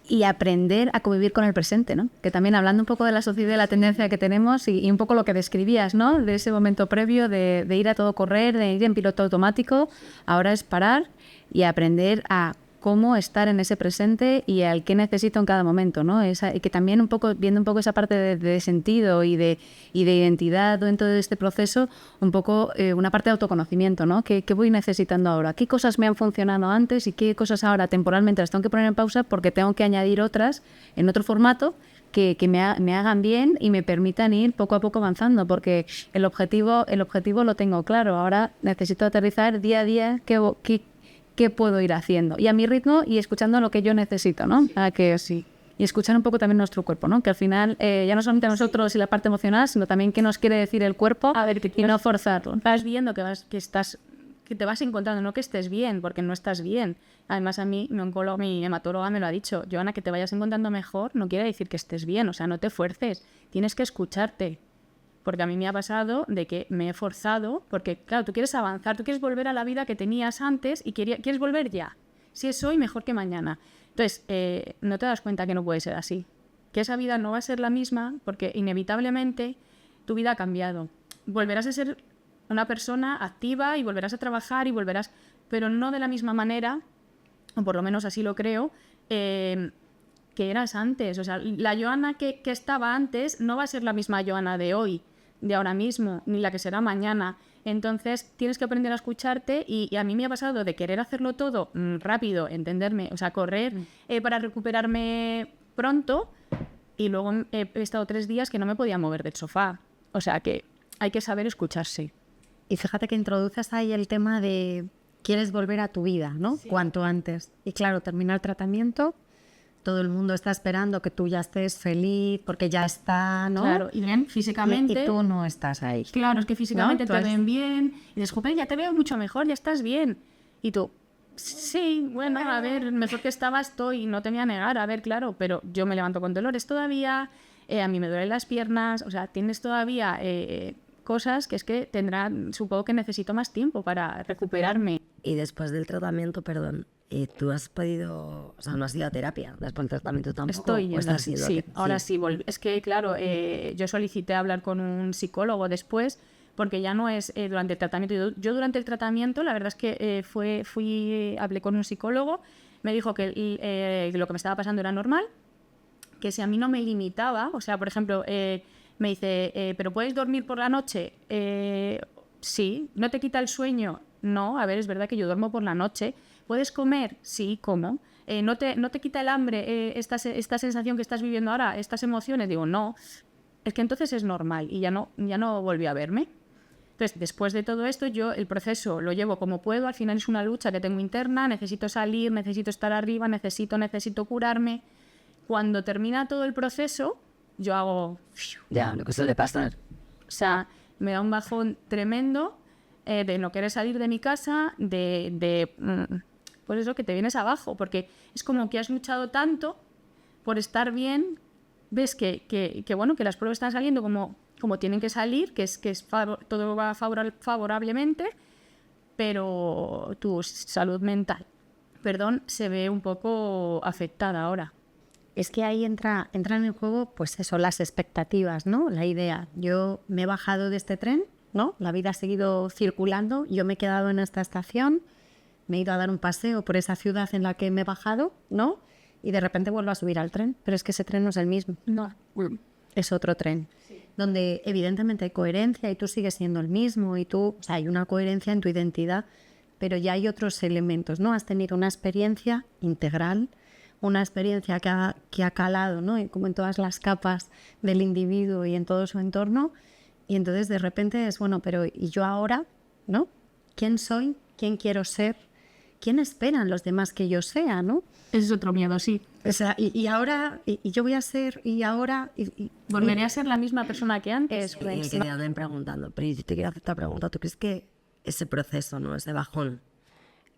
y aprender a convivir con el presente, ¿no? Que también hablando un poco de la sociedad y la tendencia que tenemos y un poco lo que describías, ¿no? De ese momento previo de ir a todo correr, de ir en piloto automático, ahora es parar y aprender a cómo estar en ese presente y al qué necesito en cada momento, ¿no? Y que también un poco, viendo un poco esa parte de sentido y de identidad dentro de este proceso, un poco una parte de autoconocimiento, ¿no? ¿Qué voy necesitando ahora? ¿Qué cosas me han funcionado antes y qué cosas ahora temporalmente las tengo que poner en pausa porque tengo que añadir otras en otro formato que me hagan bien y me permitan ir poco a poco avanzando? Porque el objetivo lo tengo claro. Ahora necesito aterrizar día a día qué puedo ir haciendo y a mi ritmo y escuchando lo que yo necesito, ¿no? Y escuchar un poco también nuestro cuerpo, ¿no? Que al final ya no solamente a nosotros y la parte emocional, sino también qué nos quiere decir el cuerpo y no forzarlo. Vas viendo que te vas encontrando, no que estés bien, porque no estás bien. Además, a mí, mi hematóloga me lo ha dicho, Joana, que te vayas encontrando mejor no quiere decir que estés bien, o sea, no te fuerces, tienes que escucharte. Porque a mí me ha pasado de que me he forzado, porque claro, tú quieres avanzar, tú quieres volver a la vida que tenías antes y quieres volver ya. Si es hoy, mejor que mañana. Entonces, no te das cuenta que no puede ser así. Que esa vida no va a ser la misma porque inevitablemente tu vida ha cambiado. Volverás a ser una persona activa y volverás a trabajar pero no de la misma manera, o por lo menos así lo creo, que eras antes. O sea, la Joana que estaba antes no va a ser la misma Joana de hoy, de ahora mismo, ni la que será mañana. Entonces tienes que aprender a escucharte y a mí me ha pasado de querer hacerlo todo rápido, entenderme, o sea, correr para recuperarme pronto y luego he estado 3 días que no me podía mover del sofá. O sea que hay que saber escucharse. Y fíjate que introduces ahí el tema de quieres volver a tu vida, ¿no? Sí. Cuanto antes. Y claro, termina el tratamiento, todo el mundo está esperando que tú ya estés feliz porque ya está, ¿no? Claro, y ven físicamente. Y tú no estás ahí. Claro, es que físicamente ¿no? te ven bien. Y dices, joder, ya te veo mucho mejor, ya estás bien. Y tú, sí, bueno, a ver, mejor que estaba estoy, no te voy a negar, a ver, claro, pero yo me levanto con dolores todavía, a mí me duelen las piernas, o sea, tienes todavía cosas que es que supongo que necesito más tiempo para recuperarme. Y después del tratamiento, perdón, ¿tú has podido, o sea, no has ido a terapia después del tratamiento tampoco? Estoy yendo, sí, ahora sí. Es que, claro, yo solicité hablar con un psicólogo después, porque ya no es durante el tratamiento. Yo durante el tratamiento, la verdad es que hablé con un psicólogo, me dijo que lo que me estaba pasando era normal, que si a mí no me limitaba, o sea, por ejemplo, me dice, ¿pero puedes dormir por la noche? Sí. ¿No te quita el sueño? No, a ver, es verdad que yo duermo por la noche. ¿Puedes comer? Sí, como. ¿No te quita el hambre esta sensación que estás viviendo ahora, estas emociones? Digo, no. Es que entonces es normal y ya no volvió a verme. Entonces, después de todo esto, yo el proceso lo llevo como puedo. Al final es una lucha que tengo interna. Necesito salir, necesito estar arriba, necesito curarme. Cuando termina todo el proceso, yo hago... Ya, lo que suele pasar. O sea, me da un bajón tremendo de no querer salir de mi casa, pues eso, que te vienes abajo, porque es como que has luchado tanto por estar bien, ves que bueno, que las pruebas están saliendo como tienen que salir, todo va favorablemente, pero tu salud mental, se ve un poco afectada ahora. Es que ahí entran en el juego, pues eso, las expectativas, ¿no? La idea. Yo me he bajado de este tren, ¿no? La vida ha seguido circulando, yo me he quedado en esta estación, me he ido a dar un paseo por esa ciudad en la que me he bajado, ¿no? Y de repente vuelvo a subir al tren, pero es que ese tren no es el mismo. No. Es otro tren, sí. Donde evidentemente hay coherencia y tú sigues siendo el mismo y o sea, hay una coherencia en tu identidad, pero ya hay otros elementos, ¿no? Has tenido una experiencia integral, una experiencia que ha calado, ¿no? Como en todas las capas del individuo y en todo su entorno, y entonces de repente es, bueno, pero ¿y yo ahora? ¿No? ¿Quién soy? ¿Quién quiero ser? ¿Quién esperan los demás que yo sea? ¿No? Ese es otro miedo, sí. O sea, y ahora, y yo voy a ser, y ahora... ¿Volveré a ser la misma persona que antes? Y que te anden preguntando, pero yo te quiero hacer esta pregunta, ¿tú crees que ese proceso, ¿no? Ese bajón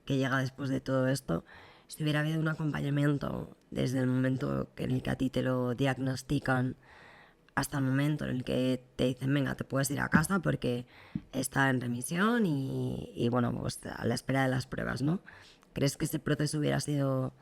que llega después de todo esto, si hubiera habido un acompañamiento desde el momento en el que a ti te lo diagnostican hasta el momento en el que te dicen, venga, te puedes ir a casa porque está en remisión y bueno, pues a la espera de las pruebas, ¿no? ¿Crees que ese proceso hubiera sido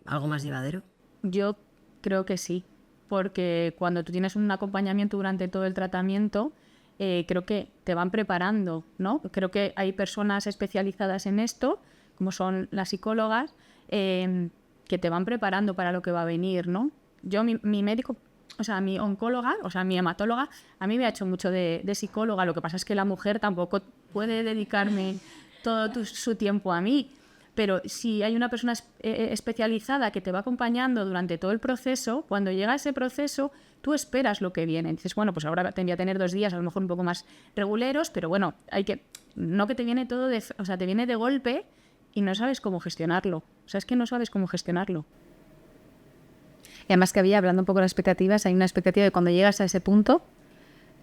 algo más llevadero? Yo creo que sí, porque cuando tú tienes un acompañamiento durante todo el tratamiento, creo que te van preparando, ¿no? Creo que hay personas especializadas en esto, como son las psicólogas, que te van preparando para lo que va a venir, ¿no? Yo, mi médico, o sea, mi oncóloga, o sea, mi hematóloga, a mí me ha hecho mucho de psicóloga. Lo que pasa es que la mujer tampoco puede dedicarme todo su tiempo a mí. Pero si hay una persona especializada que te va acompañando durante todo el proceso, cuando llega ese proceso, tú esperas lo que viene. Dices, bueno, pues ahora te voy a tener 2 días a lo mejor un poco más reguleros, pero bueno, no que te viene todo o sea, te viene de golpe y no sabes cómo gestionarlo. O sea, es que no sabes cómo gestionarlo. Y además que había, hablando un poco de las expectativas, hay una expectativa de cuando llegas a ese punto,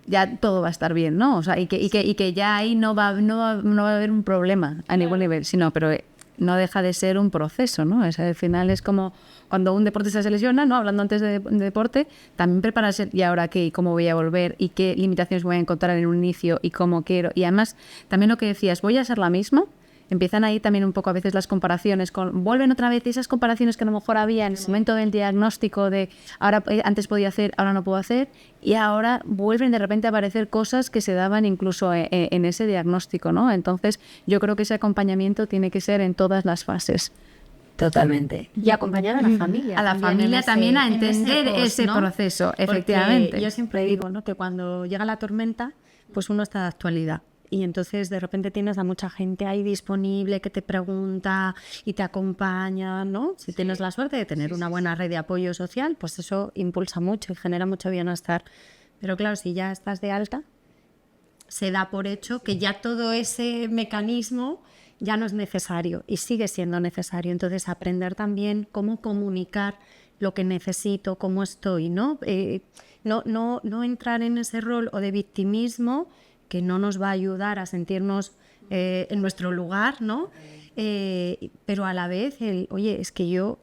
ya todo va a estar bien, ¿no? O sea, y que ya ahí no va a haber un problema a ningún nivel, sino, pero no deja de ser un proceso, ¿no? O sea, al final es como cuando un deportista se lesiona, ¿no? Hablando antes de deporte, también prepararse, ¿y ahora qué? ¿Y cómo voy a volver? ¿Y qué limitaciones voy a encontrar en un inicio? ¿Y cómo quiero? Y además, también lo que decías, ¿voy a ser la misma? Empiezan ahí también un poco a veces las comparaciones, vuelven otra vez esas comparaciones que a lo mejor había en el momento del diagnóstico de ahora antes podía hacer, ahora no puedo hacer, y ahora vuelven de repente a aparecer cosas que se daban incluso en ese diagnóstico, ¿no? Entonces yo creo que ese acompañamiento tiene que ser en todas las fases. Totalmente. Y acompañar a la familia. A la familia también a entender ese proceso, efectivamente. Porque yo siempre digo, ¿no?, que cuando llega la tormenta, pues uno está de actualidad. Y entonces de repente tienes a mucha gente ahí disponible que te pregunta y te acompaña, ¿no? Si tienes la suerte de tener una buena red de apoyo social, pues eso impulsa mucho y genera mucho bienestar. Pero claro, si ya estás de alta, se da por hecho que ya todo ese mecanismo ya no es necesario y sigue siendo necesario. Entonces aprender también cómo comunicar lo que necesito, cómo estoy, ¿no? No entrar en ese rol o de victimismo que no nos va a ayudar a sentirnos en nuestro lugar, ¿no? Pero a la vez, oye, es que yo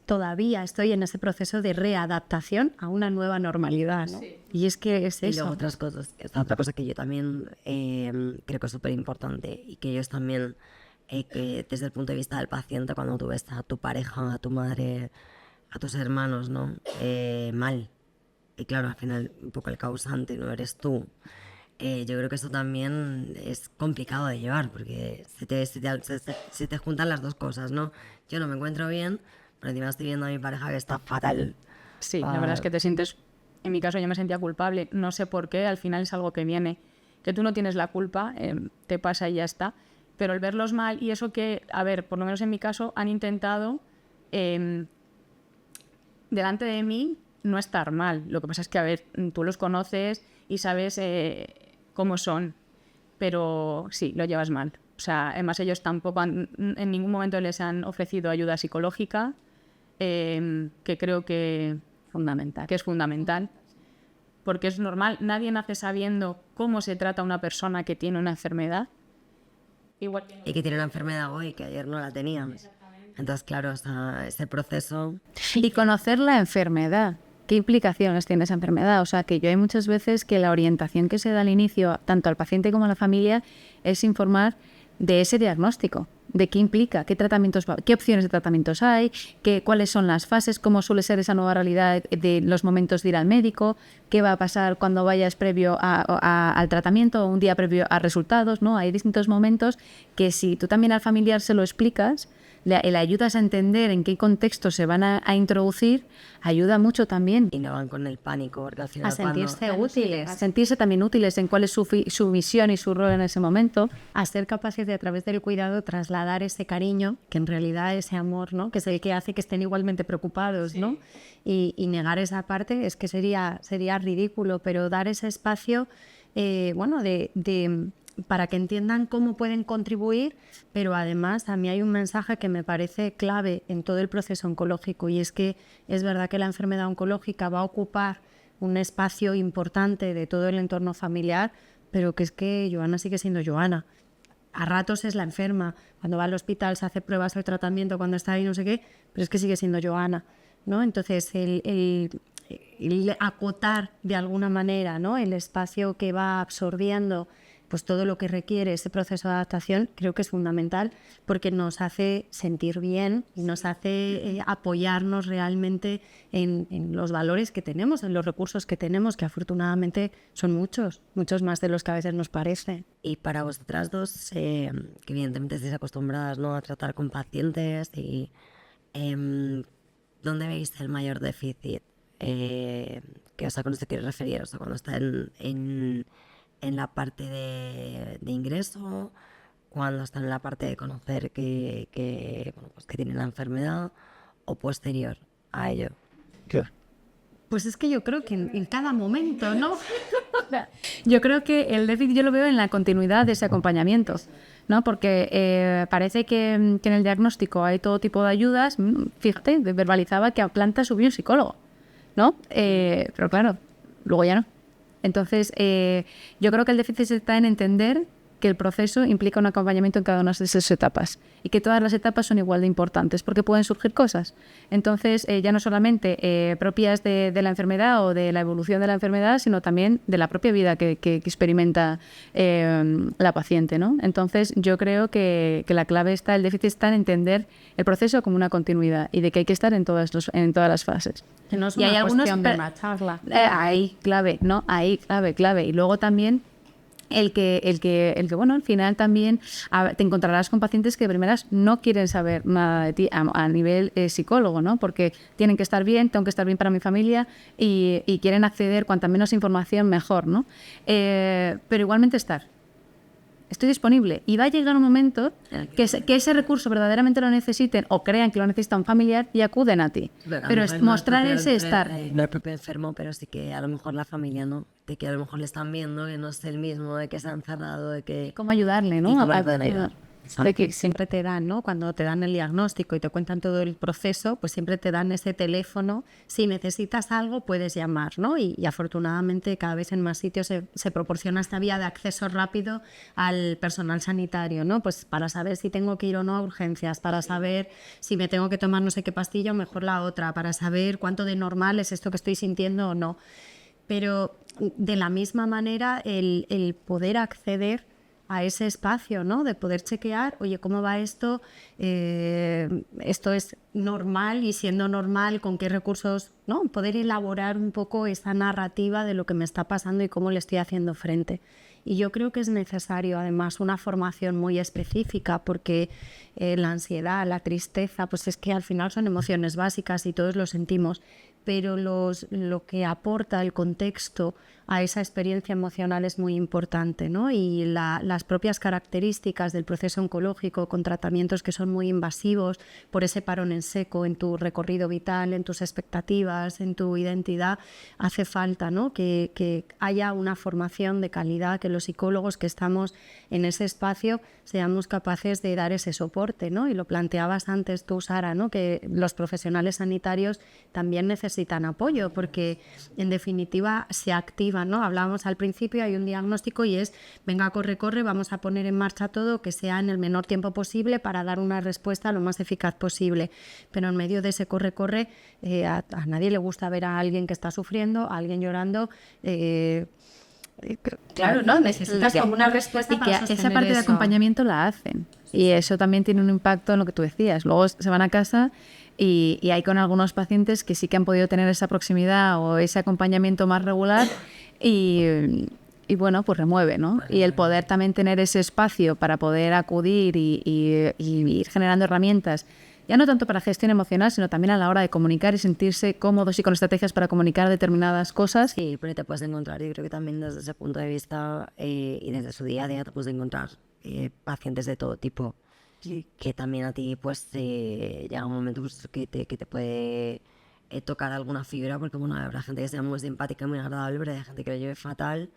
todavía estoy en ese proceso de readaptación a una nueva normalidad, ¿no? Sí. Y es que es y eso. luego otra cosa que yo también creo que es súper importante y que ellos también, que desde el punto de vista del paciente, cuando tú ves a tu pareja, a tu madre, a tus hermanos, ¿no? Mal. Y claro, al final un poco el causante no eres tú. Yo creo que eso también es complicado de llevar porque se te juntan las dos cosas, ¿no? Yo no me encuentro bien, pero encima estoy viendo a mi pareja que está fatal. Sí, la verdad es que te sientes... En mi caso yo me sentía culpable, no sé por qué, al final es algo que viene. Que tú no tienes la culpa, te pasa y ya está. Pero el verlos mal y eso que, a ver, por lo menos en mi caso, han intentado delante de mí no estar mal. Lo que pasa es que, a ver, tú los conoces y sabes cómo son, pero sí, lo llevas mal. O sea, además ellos tampoco en ningún momento les han ofrecido ayuda psicológica, que creo que es fundamental, porque es normal, nadie nace sabiendo cómo se trata a una persona que tiene una enfermedad. Igual que... Y que tiene una enfermedad hoy, que ayer no la tenían. Entonces, claro, ese proceso... Y conocer la enfermedad. ¿Qué implicaciones tiene esa enfermedad? O sea, que yo hay muchas veces que la orientación que se da al inicio, tanto al paciente como a la familia, es informar de ese diagnóstico, de qué implica, qué tratamientos, qué opciones de tratamientos hay, cuáles son las fases, cómo suele ser esa nueva realidad de los momentos de ir al médico, qué va a pasar cuando vayas previo al tratamiento o un día previo a resultados, ¿no? Hay distintos momentos que si tú también al familiar se lo explicas, le ayudas a entender en qué contexto se van a introducir, ayuda mucho también. Y no van con el pánico, porque al final a sentirse útiles. A sentirse también útiles en cuál es su visión y su rol en ese momento. A ser capaces de, a través del cuidado, trasladar ese cariño, que en realidad ese amor, ¿no?, que es el que hace que estén igualmente preocupados, sí, ¿no? Y negar esa parte es que sería ridículo, pero dar ese espacio, para que entiendan cómo pueden contribuir, pero además a mí hay un mensaje que me parece clave en todo el proceso oncológico, y es que es verdad que la enfermedad oncológica va a ocupar un espacio importante de todo el entorno familiar, pero que es que Joana sigue siendo Joana. A ratos es la enferma, cuando va al hospital se hace pruebas del tratamiento, cuando está ahí no sé qué, pero es que sigue siendo Joana, ¿no? Entonces el acotar de alguna manera, ¿no?, el espacio que va absorbiendo pues todo lo que requiere ese proceso de adaptación creo que es fundamental porque nos hace sentir bien y nos hace apoyarnos realmente en los valores que tenemos, en los recursos que tenemos, que afortunadamente son muchos más de los que a veces nos parece. Y para vosotras dos, que evidentemente estáis acostumbradas, ¿no?, a tratar con pacientes, y ¿dónde veis el mayor déficit? O sea, cuando se quiere referir, o sea, cuando está en la parte de ingreso, cuando está en la parte de conocer bueno, pues que tiene la enfermedad, o posterior a ello. ¿Qué? Pues es que yo creo que en cada momento, ¿no? Yo creo que el déficit yo lo veo en la continuidad de ese acompañamiento, ¿no? Porque parece que en el diagnóstico hay todo tipo de ayudas. Fíjate, verbalizaba que a planta subió un psicólogo, ¿no? Pero claro, luego ya no. Entonces, yo creo que el déficit está en entender que el proceso implica un acompañamiento en cada una de esas etapas y que todas las etapas son igual de importantes porque pueden surgir cosas. Entonces, ya no solamente propias de la enfermedad o de la evolución de la enfermedad, sino también de la propia vida que experimenta la paciente, ¿no? Entonces, yo creo que la clave está, el déficit está en entender el proceso como una continuidad y de que hay que estar en todas las fases. Que no es y una hay cuestión de una charla. Ahí, clave, ¿no? Ahí, clave. Y luego también el que bueno, al final también te encontrarás con pacientes que de primeras no quieren saber nada de ti a nivel psicólogo, ¿no? Porque tienen que estar bien, tengo que estar bien para mi familia y quieren acceder cuanta menos información mejor, ¿no? Pero igualmente estoy disponible y va a llegar un momento que ese recurso verdaderamente lo necesiten o crean que lo necesita un familiar y acuden a ti. Pero es mostrar ese estar. No el propio enfermo, pero sí que a lo mejor la familia, ¿no? De que a lo mejor le están viendo que no es el mismo, de que se ha encerrado, de que... ¿Cómo ayudarle, no? ¿Y cómo le pueden ayudar? De que siempre te dan, ¿no? Cuando te dan el diagnóstico y te cuentan todo el proceso, pues siempre te dan ese teléfono. Si necesitas algo, puedes llamar, ¿no? Y afortunadamente cada vez en más sitios se proporciona esta vía de acceso rápido al personal sanitario, ¿no? Pues para saber si tengo que ir o no a urgencias, para saber si me tengo que tomar no sé qué pastilla o mejor la otra, para saber cuánto de normal es esto que estoy sintiendo o no. Pero de la misma manera el poder acceder a ese espacio, ¿no? De poder chequear, oye, ¿cómo va esto? Esto es normal y siendo normal, ¿con qué recursos? ¿No? Poder elaborar un poco esa narrativa de lo que me está pasando y cómo le estoy haciendo frente. Y yo creo que es necesario, además, una formación muy específica porque la ansiedad, la tristeza, pues es que al final son emociones básicas y todos lo sentimos, pero lo que aporta el contexto a esa experiencia emocional es muy importante, ¿no? Y las propias características del proceso oncológico con tratamientos que son muy invasivos por ese parón en seco en tu recorrido vital, en tus expectativas, en tu identidad, hace falta, ¿no? Que haya una formación de calidad, que los psicólogos que estamos en ese espacio seamos capaces de dar ese soporte, ¿no? Y lo planteabas antes tú, Sara, ¿no? Que los profesionales sanitarios también necesitan apoyo porque en definitiva se activan, ¿no? Hablábamos al principio, hay un diagnóstico y es, venga, corre, vamos a poner en marcha todo, que sea en el menor tiempo posible para dar una respuesta lo más eficaz posible. Pero en medio de ese corre, a nadie le gusta ver a alguien que está sufriendo, a alguien llorando. Claro, ¿no? Necesitas como una respuesta y para que sostener esa parte de eso. acompañamiento la hacen. Y eso también tiene un impacto en lo que tú decías. Luego se van a casa y hay con algunos pacientes que sí que han podido tener esa proximidad o ese acompañamiento más regular y bueno, pues remueve, ¿no? Y el poder también tener ese espacio para poder acudir y ir generando herramientas, ya no tanto para gestión emocional, sino también a la hora de comunicar y sentirse cómodos y con estrategias para comunicar determinadas cosas. Sí, pero te puedes encontrar, yo creo que también desde ese punto de vista y desde su día a día te puedes encontrar pacientes de todo tipo. Sí. Que también a ti pues llega un momento pues, que te puede tocar alguna fibra, porque bueno, habrá gente que sea muy simpática y muy agradable, pero hay gente que lo lleve fatal.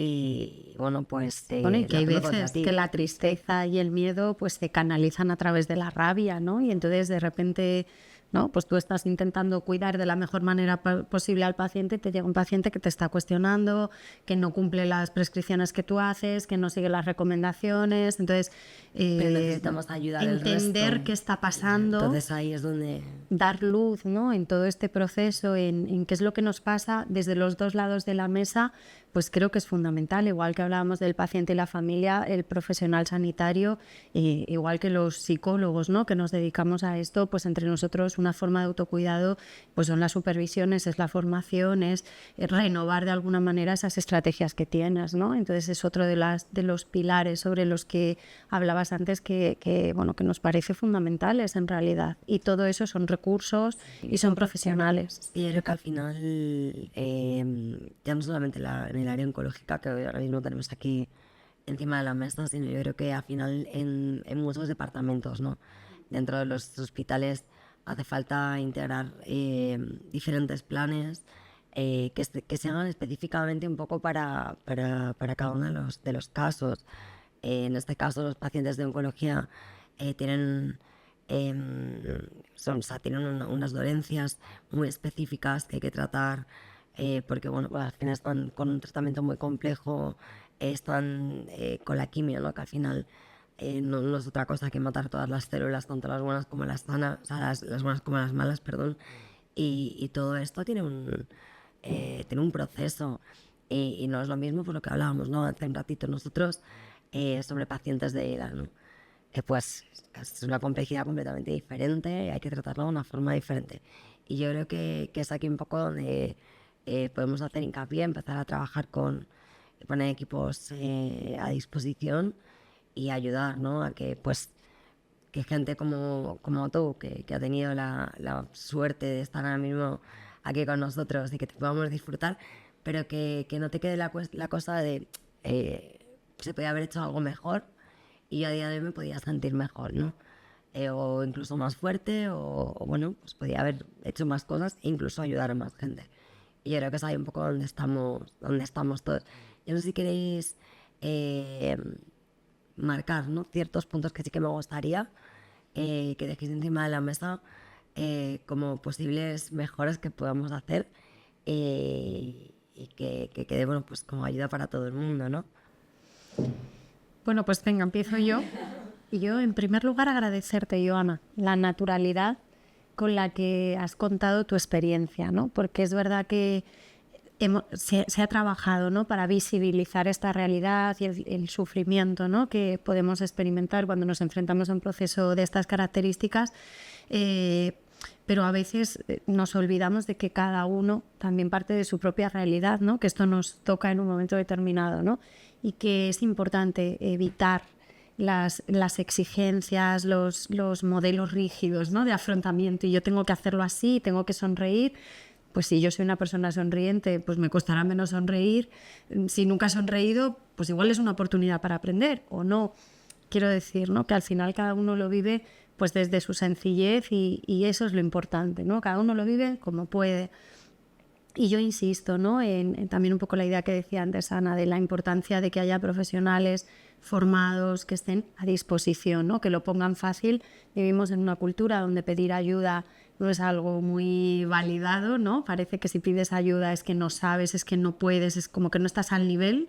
Y bueno, pues... y que hay veces que la tristeza y el miedo pues se canalizan a través de la rabia, ¿no? Y entonces de repente ¿no? Pues tú estás intentando cuidar de la mejor manera posible al paciente y te llega un paciente que te está cuestionando, que no cumple las prescripciones que tú haces, que no sigue las recomendaciones. Entonces, Pero necesitamos ayuda del entender resto. qué está pasando. Entonces ahí es donde... Dar luz, ¿no? En todo este proceso, en qué es lo que nos pasa desde los dos lados de la mesa, pues creo que es fundamental. Igual que hablábamos del paciente y la familia, el profesional sanitario, igual que los psicólogos, ¿no? Que nos dedicamos a esto, pues entre nosotros una forma de autocuidado pues son las supervisiones, es la formación, es renovar de alguna manera esas estrategias que tienes, ¿no? Entonces es otro de los pilares sobre los que hablabas antes que nos parece fundamentales en realidad. Y todo eso son recursos y son profesionales. Y yo creo que al final, ya no solamente en el área oncológica, que ahora mismo tenemos aquí encima de la mesa, sino yo creo que al final en muchos departamentos, ¿no? Dentro de los hospitales hace falta integrar diferentes planes que se hagan específicamente un poco para cada uno de los casos. En este caso, los pacientes de oncología tienen unas dolencias muy específicas que hay que tratar porque bueno, pues al final están con un tratamiento muy complejo, están con la quimio, ¿no? Que al final no es otra cosa que matar todas las células, tanto las buenas como las sanas, o sea, las buenas como las malas, perdón, y todo esto tiene un proceso y no es lo mismo por lo que hablábamos, ¿no? Hace un ratito nosotros sobre pacientes de ELA, ¿no? Pues es una complejidad completamente diferente y hay que tratarlo de una forma diferente. Y yo creo que es aquí un poco donde podemos hacer hincapié, empezar a trabajar poner equipos a disposición y ayudar, ¿no? A que que gente como tú, que ha tenido la suerte de estar ahora mismo aquí con nosotros y que te podamos disfrutar, pero que no te quede la cosa de se podía haber hecho algo mejor y yo a día de hoy me podía sentir mejor, ¿no? O incluso más fuerte, o bueno, pues podía haber hecho más cosas e incluso ayudar a más gente. Y yo creo que es ahí un poco donde estamos todos. Yo no sé si queréis marcar, ¿no? Ciertos puntos que sí que me gustaría que dejéis encima de la mesa como posibles mejoras que podamos hacer y que quede, bueno, pues como ayuda para todo el mundo, ¿no? Bueno, pues venga, empiezo yo. Y yo, en primer lugar, agradecerte, Joana, la naturalidad con la que has contado tu experiencia, ¿no? Porque es verdad que se ha trabajado, ¿no? Para visibilizar esta realidad y el sufrimiento, ¿no? Que podemos experimentar cuando nos enfrentamos a un proceso de estas características. Pero a veces nos olvidamos de que cada uno también parte de su propia realidad, ¿no? Que esto nos toca en un momento determinado, ¿no? Y que es importante evitar las exigencias, los modelos rígidos, ¿no? De afrontamiento. Y yo tengo que hacerlo así, tengo que sonreír. Pues si yo soy una persona sonriente, pues me costará menos sonreír. Si nunca he sonreído, pues igual es una oportunidad para aprender o no. Quiero decir, ¿no? Que al final cada uno lo vive pues desde su sencillez y eso es lo importante, ¿no? Cada uno lo vive como puede. Y yo insisto, ¿no? En también un poco la idea que decía antes Ana, de la importancia de que haya profesionales formados que estén a disposición, ¿no? Que lo pongan fácil. Vivimos en una cultura donde pedir ayuda no es algo muy validado, ¿no? Parece que si pides ayuda es que no sabes, es que no puedes, es como que no estás al nivel.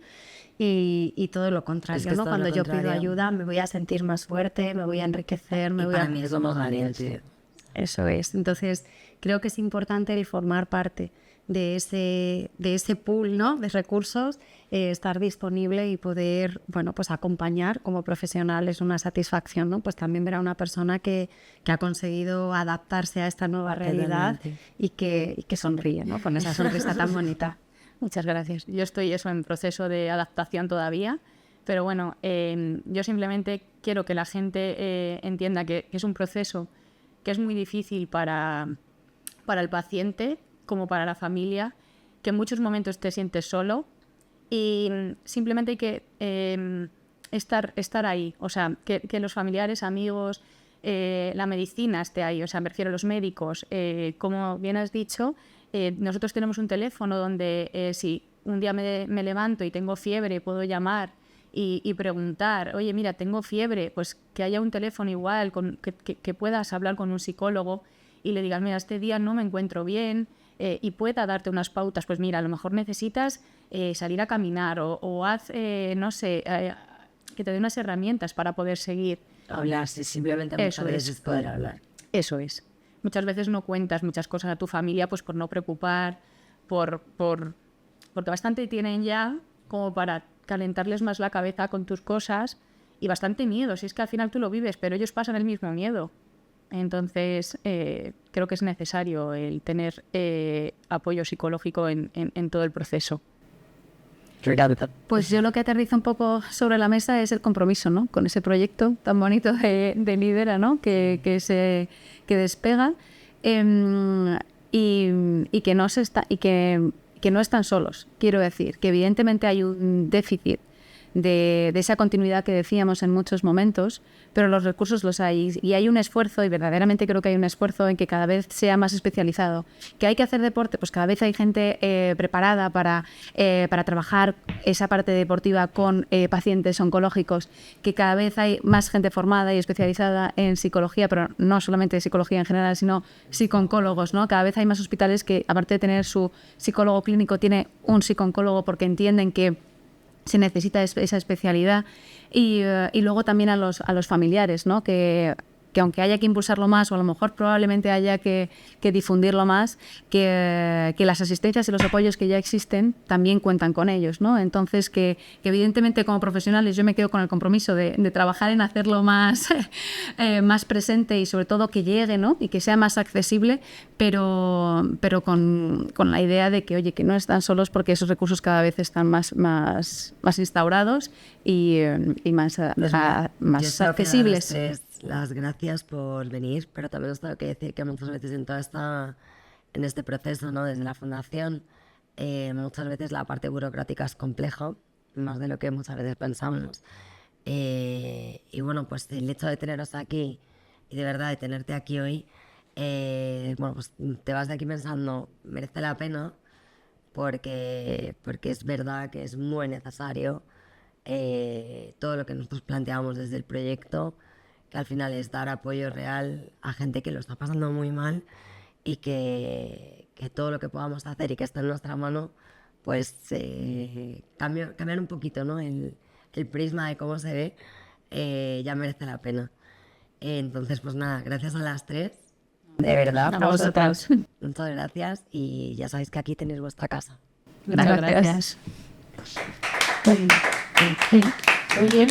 Y todo lo contrario, es que ¿no? Cuando yo pido ayuda me voy a sentir más fuerte, me voy a enriquecer, Para mí es lo más valiente. Eso es. Entonces, creo que es importante el formar parte de ese pool, ¿no? De recursos, estar disponible y poder, bueno, pues acompañar como profesional es una satisfacción, ¿no? Pues también ver a una persona que ha conseguido adaptarse a esta nueva realidad y que sonríe, ¿no? Con esa sonrisa tan bonita. Muchas gracias. Yo estoy en proceso de adaptación todavía, pero bueno, yo simplemente quiero que la gente entienda que es un proceso que es muy difícil para el paciente como para la familia, que en muchos momentos te sientes solo y simplemente hay que estar ahí, o sea, que los familiares, amigos, la medicina esté ahí, o sea, me refiero a los médicos, como bien has dicho. Nosotros tenemos un teléfono donde si un día me levanto y tengo fiebre, puedo llamar y preguntar, oye, mira, tengo fiebre, pues que haya un teléfono igual, que puedas hablar con un psicólogo y le digas, mira, este día no me encuentro bien, y pueda darte unas pautas, pues mira, a lo mejor necesitas salir a caminar o haz, no sé, que te dé unas herramientas para poder seguir. Hablar, sí, simplemente muchas veces poder hablar. Eso es. Muchas veces no cuentas muchas cosas a tu familia pues por no preocupar, porque bastante tienen ya como para calentarles más la cabeza con tus cosas y bastante miedo. Si es que al final tú lo vives, pero ellos pasan el mismo miedo. Entonces, creo que es necesario el tener apoyo psicológico en todo el proceso. Pues yo lo que aterrizo un poco sobre la mesa es el compromiso, ¿no? Con ese proyecto tan bonito de Lidera, ¿no? Que despega y que no están solos. Quiero decir que evidentemente hay un déficit de esa continuidad que decíamos en muchos momentos, pero los recursos los hay y hay un esfuerzo, y verdaderamente creo que hay un esfuerzo en que cada vez sea más especializado. ¿Que hay que hacer deporte? Pues cada vez hay gente preparada para trabajar esa parte deportiva con pacientes oncológicos, que cada vez hay más gente formada y especializada en psicología, pero no solamente psicología en general, sino psicooncólogos, ¿no? Cada vez hay más hospitales que, aparte de tener su psicólogo clínico, tiene un psicooncólogo porque entienden que se necesita esa especialidad y luego también a los familiares, ¿no? Que aunque haya que impulsarlo más o a lo mejor probablemente haya que difundirlo más, que las asistencias y los apoyos que ya existen también cuentan con ellos, ¿no? Entonces que evidentemente como profesionales yo me quedo con el compromiso de trabajar en hacerlo más presente y sobre todo que llegue, ¿no? Y que sea más accesible, pero con la idea de que, oye, que no están solos porque esos recursos cada vez están más instaurados y más accesibles. Las gracias por venir, pero también os tengo que decir que muchas veces en este proceso, ¿no? Desde la fundación, muchas veces la parte burocrática es compleja, más de lo que muchas veces pensamos. Y bueno, pues el hecho de teneros aquí y de verdad de tenerte aquí hoy, bueno, pues te vas de aquí pensando, merece la pena, porque es verdad que es muy necesario todo lo que nosotros planteamos desde el proyecto, que al final es dar apoyo real a gente que lo está pasando muy mal y que todo lo que podamos hacer y que esté en nuestra mano, pues cambiar un poquito, ¿no? el prisma de cómo se ve, ya merece la pena. Entonces, pues nada, gracias a las tres, de verdad. A vosotras. Muchas gracias y ya sabéis que aquí tenéis vuestra casa. Muchas gracias. Muy bien.